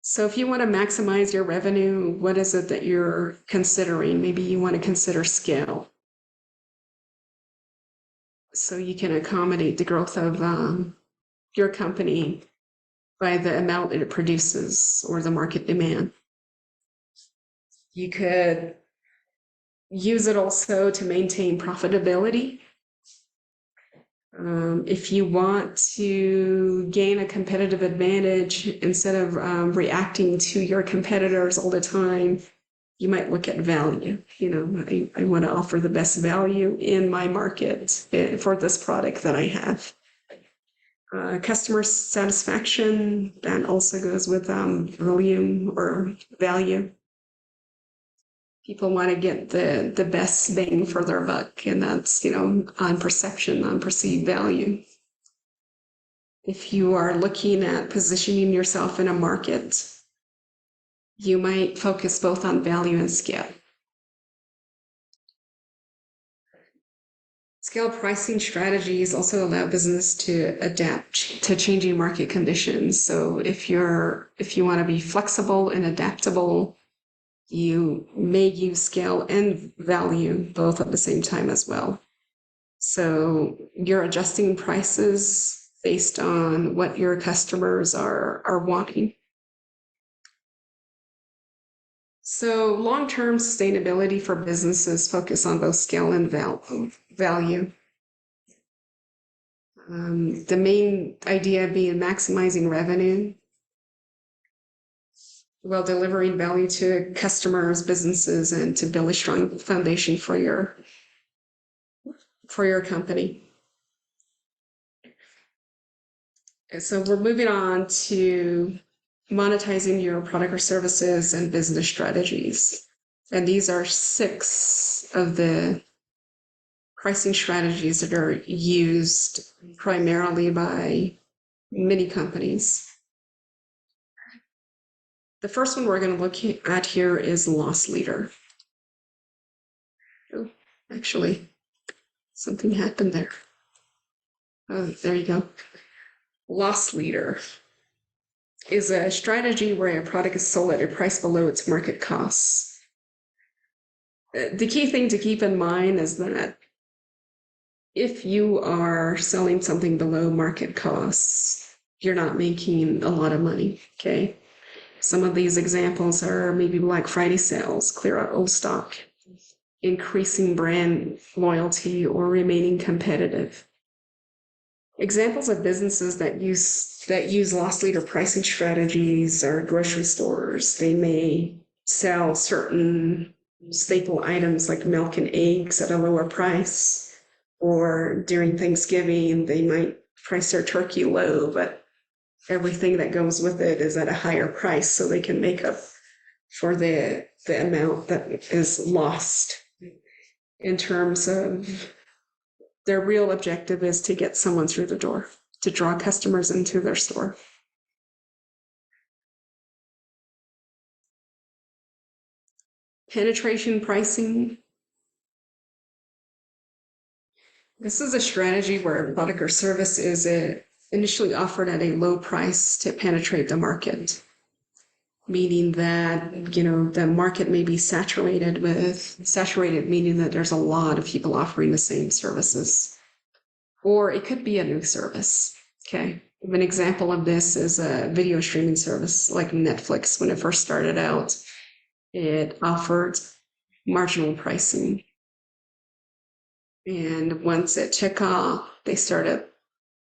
So if you want to maximize your revenue, what is it that you're considering? Maybe you want to consider scale, so you can accommodate the growth of your company by the amount that it produces or the market demand. You could use it also to maintain profitability. If you want to gain a competitive advantage, instead of reacting to your competitors all the time, you might look at value. You know, I want to offer the best value in my market for this product that I have. Customer satisfaction, that also goes with volume or value. People want to get the best bang for their buck, and that's, you know, on perception, on perceived value. If you are looking at positioning yourself in a market, you might focus both on value and scale. Scale pricing strategies also allow business to adapt to changing market conditions. So if you want to be flexible and adaptable, you may use scale and value both at the same time as well. So you're adjusting prices based on what your customers are wanting. So long-term sustainability for businesses focus on both scale and value. The main idea being maximizing revenue while delivering value to customers, businesses, and to build a strong foundation for your company. So we're moving on to monetizing your product or services and business strategies. And these are 6 of the pricing strategies that are used primarily by many companies. The first one we're going to look at here is loss leader. Oh, actually, something happened there. Oh, there you go. Loss leader is a strategy where a product is sold at a price below its market costs. The key thing to keep in mind is that if you are selling something below market costs, you're not making a lot of money, okay? Some of these examples are maybe Black Friday sales, clear out old stock, increasing brand loyalty, or remaining competitive. Examples of businesses that use loss leader pricing strategies are grocery stores. They may sell certain staple items like milk and eggs at a lower price, or during Thanksgiving, they might price their turkey low, but everything that goes with it is at a higher price, so they can make up for the amount that is lost in terms of Their real objective is to get someone through the door, to draw customers into their store. Penetration pricing. This is a strategy where a product or service is initially offered at a low price to penetrate the market, meaning that, the market may be saturated, meaning that there's a lot of people offering the same services. Or it could be a new service, okay? An example of this is a video streaming service like Netflix. When it first started out, it offered marginal pricing. And once it took off, they started,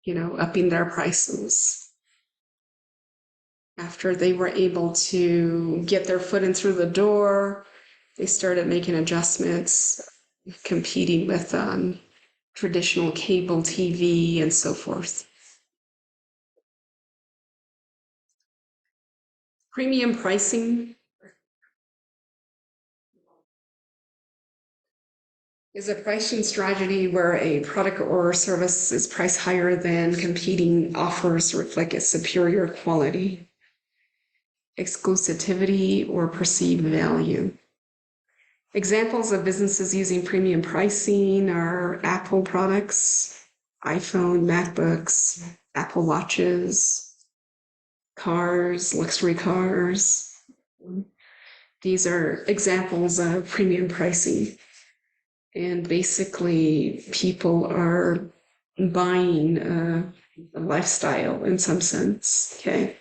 upping their prices. After they were able to get their foot in through the door, they started making adjustments, competing with traditional cable TV and so forth. Premium pricing is a pricing strategy where a product or service is priced higher than competing offers to reflect its superior quality, exclusivity, or perceived value. Examples of businesses using premium pricing are Apple products, iPhone, MacBooks, Apple Watches, cars, luxury cars. These are examples of premium pricing. And basically, people are buying a lifestyle in some sense, okay?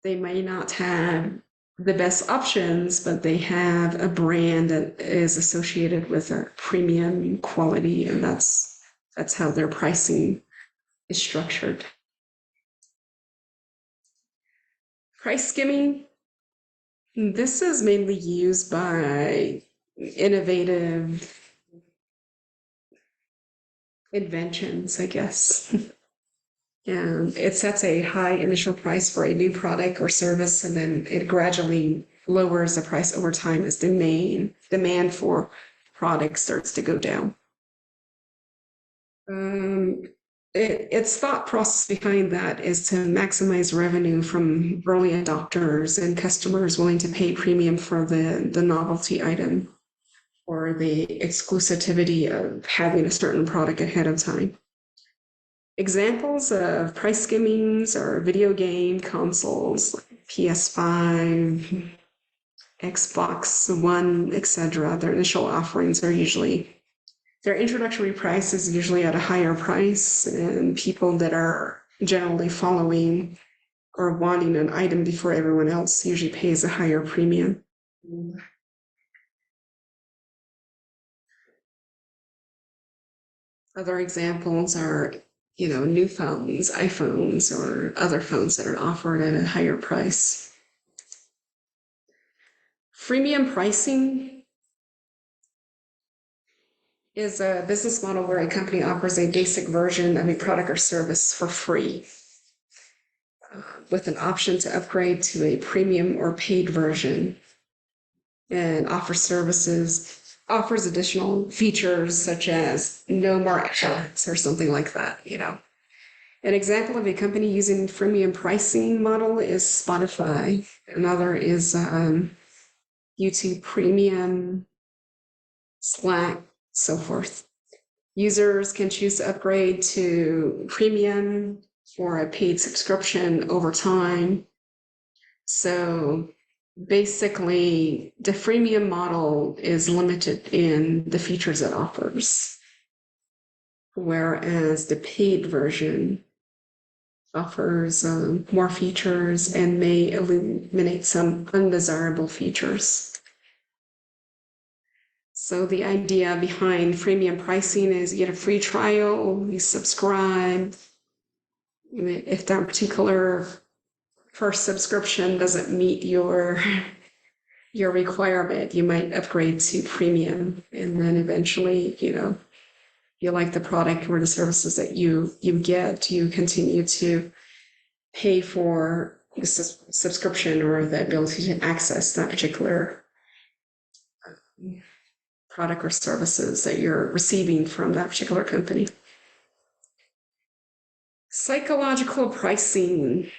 They may not have the best options, but they have a brand that is associated with a premium quality, and that's how their pricing is structured. Price skimming. This is mainly used by innovative inventions, I guess. And it sets a high initial price for a new product or service, and then it gradually lowers the price over time as the main demand for product starts to go down. Its thought process behind that is to maximize revenue from early adopters and customers willing to pay premium for the novelty item or the exclusivity of having a certain product ahead of time. Examples of price skimmings are video game consoles, PS5, Xbox One, etc. Their initial offerings are usually, their introductory price is usually at a higher price, and people that are generally following or wanting an item before everyone else usually pays a higher premium. Other examples are new phones, iPhones, or other phones that are offered at a higher price. Freemium pricing is a business model where a company offers a basic version of a product or service for free, with an option to upgrade to a premium or paid version, and offers additional features such as no more ads or something like that, An example of a company using freemium pricing model is Spotify. Another is YouTube Premium, Slack, so forth. Users can choose to upgrade to premium or a paid subscription over time. So basically, the freemium model is limited in the features it offers, whereas the paid version offers more features and may eliminate some undesirable features. So the idea behind freemium pricing is you get a free trial, you subscribe. If that particular first subscription doesn't meet your requirement, you might upgrade to premium, and then eventually, you like the product or the services that you get, you continue to pay for the subscription or the ability to access that particular product or services that you're receiving from that particular company. Psychological pricing.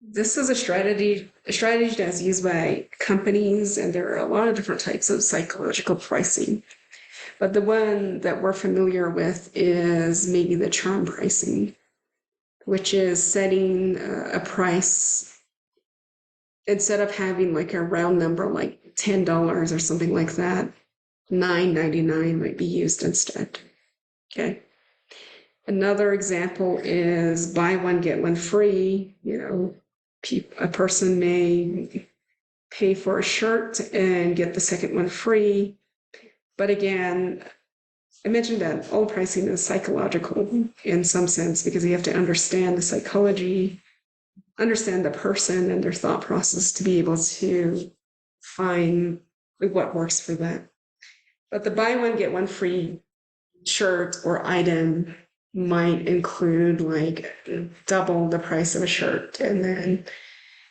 This is a strategy that's used by companies, and there are a lot of different types of psychological pricing. But the one that we're familiar with is maybe the charm pricing, which is setting a price instead of having like a round number like $10 or something like that. $9.99 might be used instead. Okay. Another example is buy one, get one free. A person may pay for a shirt and get the second one free. But again, I mentioned that all pricing is psychological in some sense, because you have to understand the psychology, understand the person and their thought process to be able to find what works for them. But the buy one, get one free shirt or item might include like double the price of a shirt, and then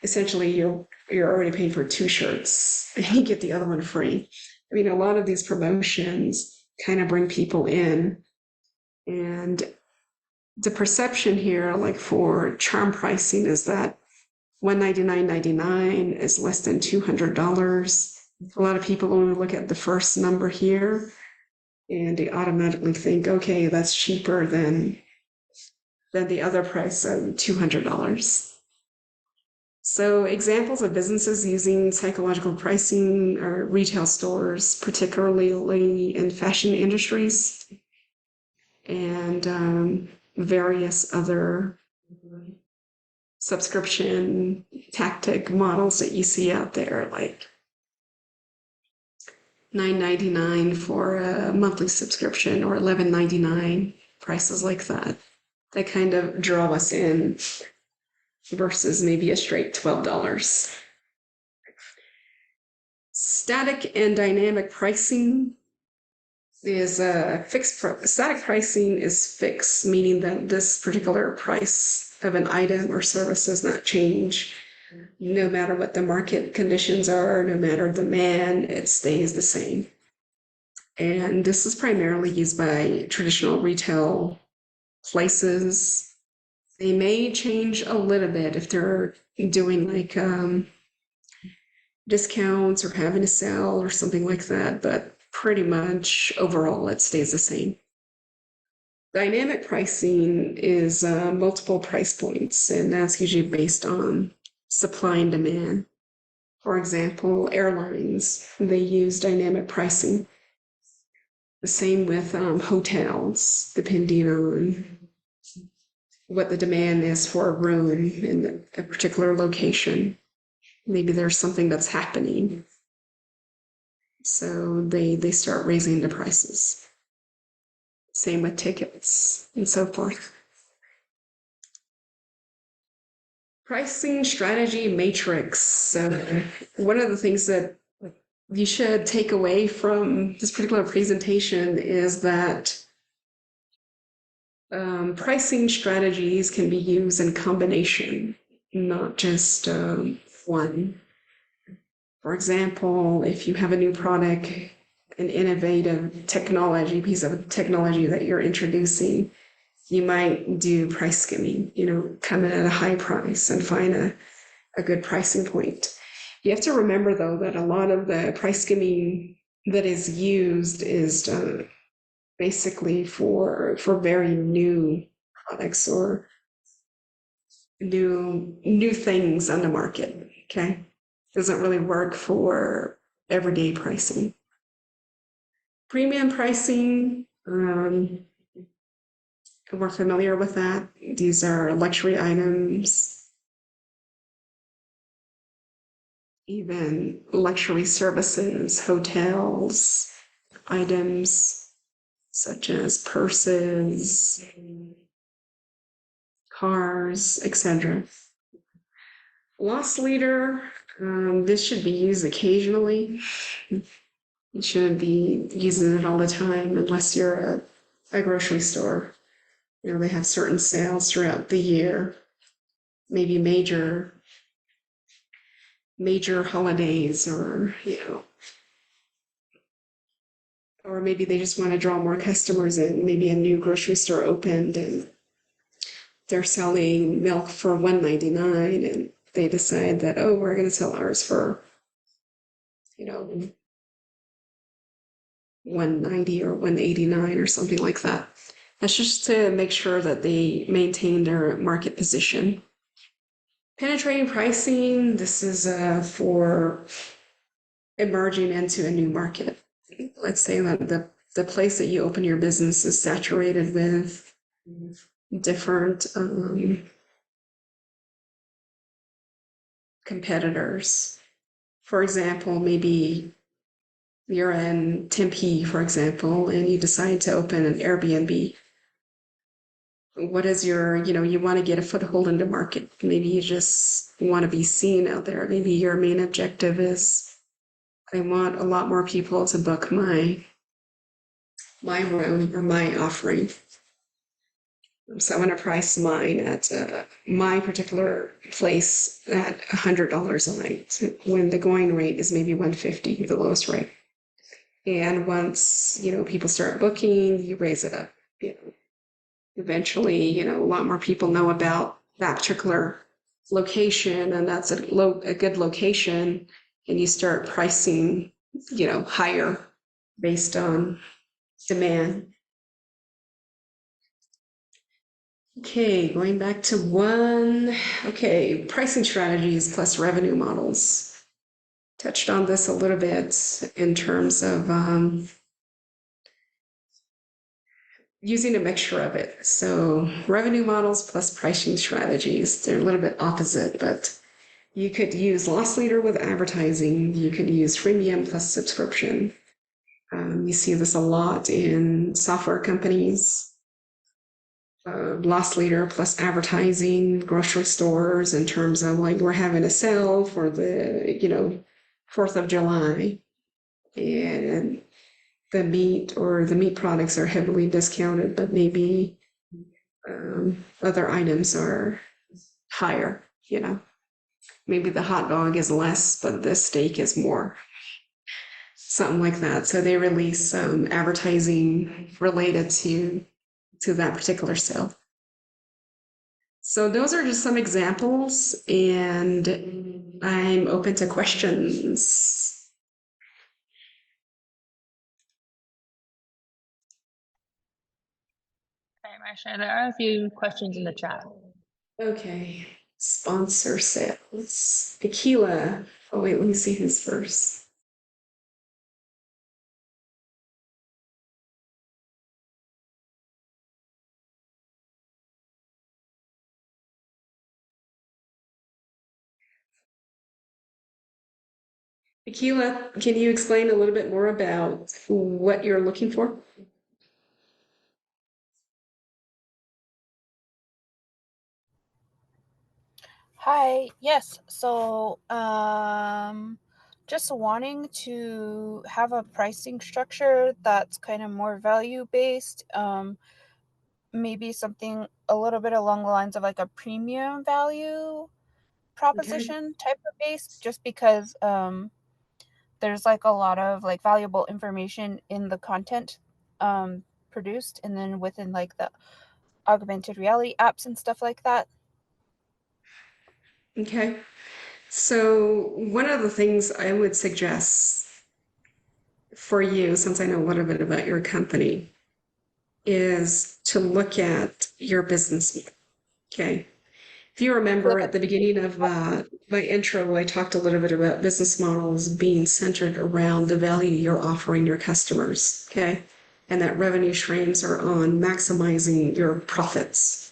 essentially you're already paying for 2 shirts and you get the other one free. I mean, a lot of these promotions kind of bring people in, and the perception here, like for charm pricing, is that $199.99 is less than $200. A lot of people only look at the first number here, and they automatically think, okay, that's cheaper than the other price of $200. So examples of businesses using psychological pricing are retail stores, particularly in fashion industries, and various other subscription tactic models that you see out there, like $9.99 for a monthly subscription or $11.99, prices like that. That kind of draw us in versus maybe a straight $12. Static and dynamic pricing is static pricing is fixed, meaning that this particular price of an item or service does not change. No matter what the market conditions are, no matter demand, it stays the same. And this is primarily used by traditional retail places. They may change a little bit if they're doing like discounts or having a sale or something like that, but pretty much overall it stays the same. Dynamic pricing is multiple price points, and that's usually based on supply and demand. For example, airlines, they use dynamic pricing. The same with hotels, depending on what the demand is for a room in a particular location. Maybe there's something that's happening, so they start raising the prices. Same with tickets and so forth. Pricing strategy matrix. So one of the things that you should take away from this particular presentation is that pricing strategies can be used in combination, not just one. For example, if you have a new product, an innovative technology, piece of technology that you're introducing, you might do price skimming, come in at a high price and find a good pricing point. You have to remember, though, that a lot of the price skimming that is used is basically for very new products or new things on the market. Okay, doesn't really work for everyday pricing. Premium pricing, we're familiar with that. These are luxury items, even luxury services, hotels, items such as purses, cars, etc. Loss leader, this should be used occasionally. You shouldn't be using it all the time unless you're a grocery store. They have certain sales throughout the year, maybe major holidays, or Or maybe they just want to draw more customers in. Maybe a new grocery store opened and they're selling milk for $1.99 and they decide that, oh, we're going to sell ours for, $1.90 or $1.89 or something like that. That's just to make sure that they maintain their market position. Penetrating pricing, this is for emerging into a new market. Let's say that the place that you open your business is saturated with different competitors. For example, maybe you're in Tempe, for example, and you decide to open an Airbnb. What is you want to get a foothold in the market. Maybe you just want to be seen out there. Maybe your main objective is, I want a lot more people to book my room or my offering. So I want to price mine at my particular place at $100 a night, when the going rate is maybe $150, the lowest rate. And once people start booking, you raise it up. Eventually, a lot more people know about that particular location, and that's a good location, and you start pricing, higher based on demand. Okay, going back to pricing strategies plus revenue models. Touched on this a little bit in terms of using a mixture of it. So revenue models plus pricing strategies, they're a little bit opposite, but you could use loss leader with advertising. You could use freemium plus subscription. You see this a lot in software companies. Loss leader plus advertising, grocery stores, in terms of like, we're having a sale for the 4th of July, and the meat products are heavily discounted, but maybe other items are higher. Maybe the hot dog is less, but the steak is more, something like that. So they release advertising related to that particular sale. So those are just some examples, and I'm open to questions. Okay, Marsha, there are a few questions in the chat. Okay, sponsor sales. Tequila. Oh wait, let me see who's first. Tequila, can you explain a little bit more about what you're looking for? Hi, yes. So, just wanting to have a pricing structure that's kind of more value based. Maybe something a little bit along the lines of like a premium value proposition type of base, just because there's like a lot of like valuable information in the content produced, and then within like the augmented reality apps and stuff like that. Okay. So one of the things I would suggest for you, since I know a little bit about your company, is to look at your business. Okay. If you remember at the beginning of my intro, I talked a little bit about business models being centered around the value you're offering your customers. Okay. And that revenue streams are on maximizing your profits.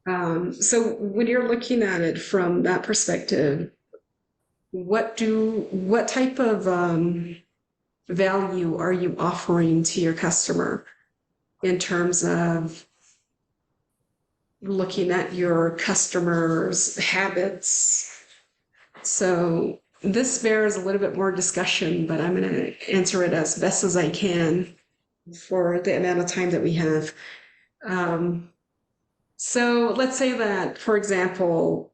So when you're looking at it from that perspective, what type of value are you offering to your customer in terms of looking at your customers' habits? So this bears a little bit more discussion, but I'm going to answer it as best as I can for the amount of time that we have. So let's say that, for example,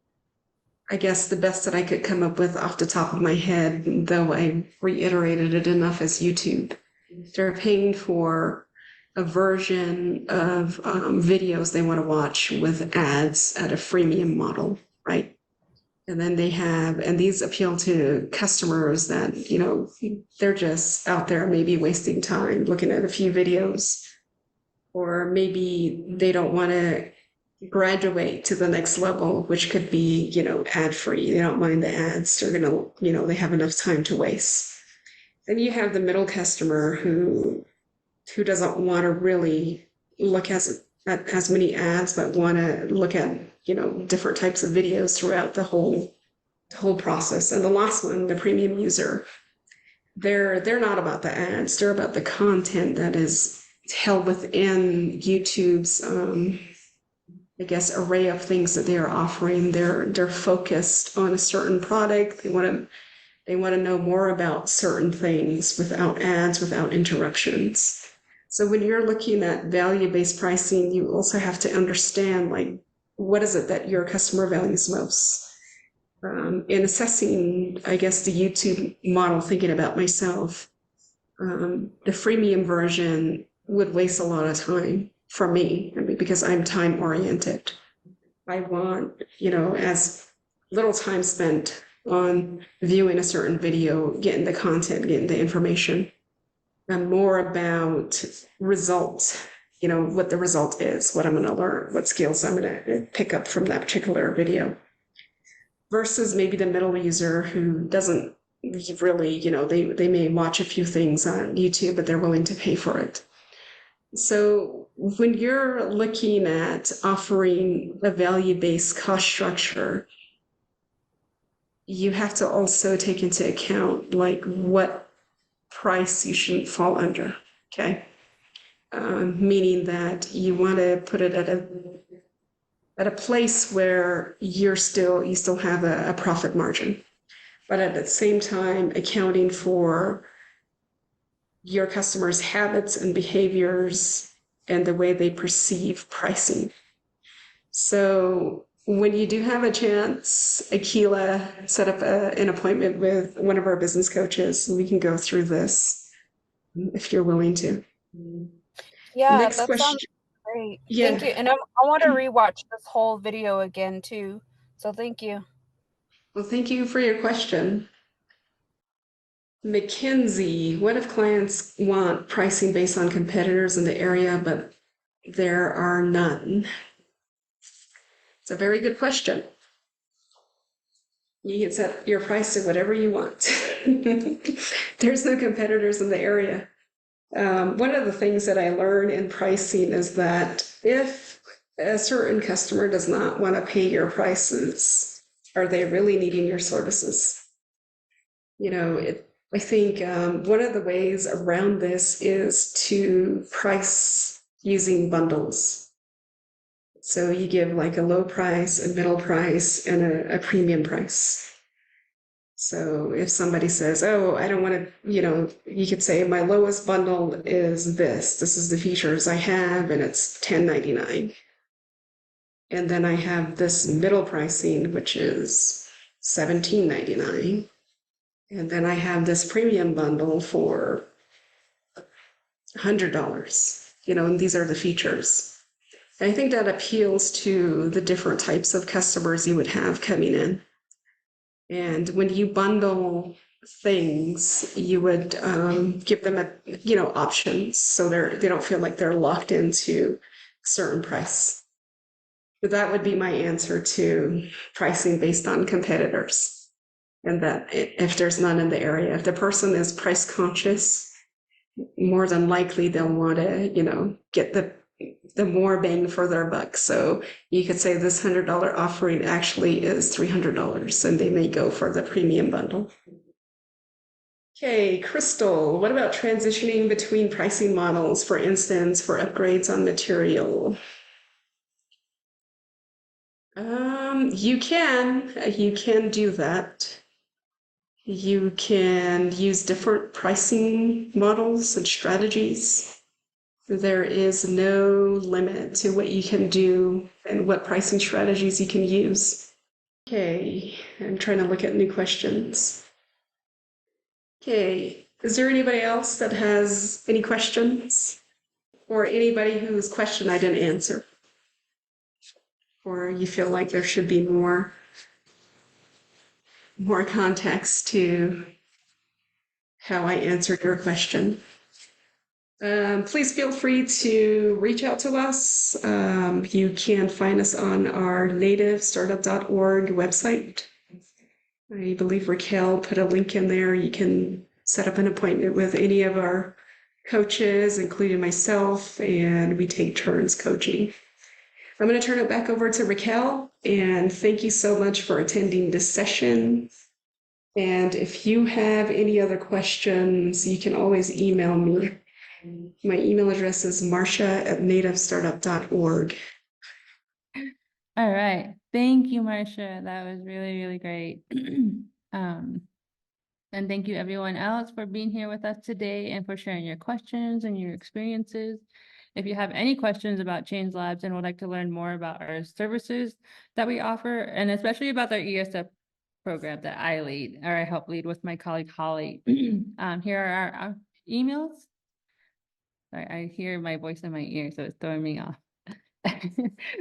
I guess the best that I could come up with off the top of my head, though I reiterated it enough, is YouTube. They're paying for a version of videos they want to watch with ads at a freemium model, right? And then and these appeal to customers that, they're just out there maybe wasting time looking at a few videos, or maybe they don't want to graduate to the next level, which could be, ad free. They don't mind the ads. They're going to, they have enough time to waste. Then you have the middle customer who doesn't want to really look at as many ads, but want to look at, different types of videos throughout the whole process. And the last one, the premium user, they're not about the ads. They're about the content that is held within YouTube's, I guess, array of things that they are offering. They're focused on a certain product. They want to know more about certain things without ads, without interruptions. So when you're looking at value-based pricing, you also have to understand, like, what is it that your customer values most? In assessing, I guess, the YouTube model, thinking about myself, the freemium version would waste a lot of time for me, because I'm time oriented. I want, as little time spent on viewing a certain video, getting the content, getting the information. I'm more about results, what the result is, what I'm going to learn, what skills I'm going to pick up from that particular video. Versus maybe the middle user who doesn't really, they may watch a few things on YouTube, but they're willing to pay for it. So when you're looking at offering a value-based cost structure, you have to also take into account, like, what price you shouldn't fall under, okay? Meaning that you want to put it at a place where you still have a profit margin, but at the same time accounting for your customers' habits and behaviors and the way they perceive pricing. So when you do have a chance, Akila, set up an appointment with one of our business coaches, and we can go through this if you're willing to. Yeah, Next that question. sounds great. Yeah. Thank you. And I want to rewatch this whole video again too. So thank you. Well, thank you for your question. Mackenzie, what if clients want pricing based on competitors in the area, but there are none? It's a very good question. You can set your price to whatever you want. There's no competitors in the area. One of the things that I learned in pricing is that if a certain customer does not want to pay your prices, are they really needing your services? I think one of the ways around this is to price using bundles. So you give like a low price, a middle price, and a premium price. So if somebody says, oh, I don't want to, you could say my lowest bundle is this. This is the features I have, and it's $10.99. And then I have this middle pricing, which is $17.99. And then I have this premium bundle for $100, and these are the features. And I think that appeals to the different types of customers you would have coming in. And when you bundle things, you would give them options, so they don't feel like they're locked into a certain price. But that would be my answer to pricing based on competitors. And that if there's none in the area, if the person is price conscious, more than likely they'll want to, get the more bang for their buck. So you could say this $100 offering actually is $300, and they may go for the premium bundle. Okay, Crystal, what about transitioning between pricing models, for instance, for upgrades on material? You can do that. You can use different pricing models and strategies. There is no limit to what you can do and what pricing strategies you can use. Okay, I'm trying to look at new questions. Okay, Is there anybody else that has any questions? Or anybody whose question I didn't answer? Or you feel like there should be more context to how I answered your question? Please feel free to reach out to us. You can find us on our nativestartup.org website. I believe Raquel put a link in there. You can set up an appointment with any of our coaches, including myself, and we take turns coaching. I'm going to turn it back over to Raquel, and thank you so much for attending this session. And if you have any other questions, you can always email me. My email address is marsha@nativestartup.org. All right. Thank you, Marsha. That was really, really great. And thank you everyone else for being here with us today and for sharing your questions and your experiences. If you have any questions about Change Labs and would like to learn more about our services that we offer, and especially about our ESF program that I lead, or I help lead with my colleague Holly, here are our emails. Sorry, I hear my voice in my ear, so it's throwing me off.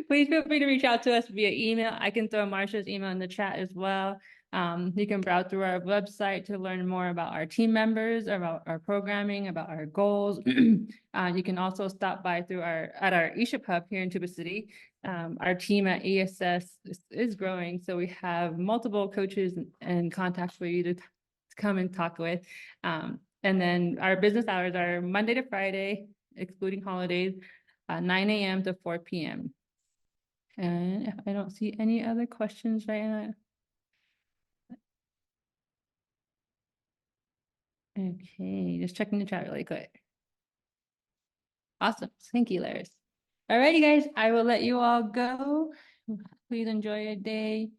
Please feel free to reach out to us via email. I can throw Marsha's email in the chat as well. You can browse through our website to learn more about our team members, about our programming, about our goals. You can also stop by at our eShip hub here in Tuba City. Our team at ESS is growing, so we have multiple coaches and contacts for you to come and talk with. And then our business hours are Monday to Friday, excluding holidays, 9 a.m. to 4 p.m. And I don't see any other questions right now. Okay, just checking the chat really quick. Awesome. Thank you, Laris. Alrighty, guys, I will let you all go. Please enjoy your day.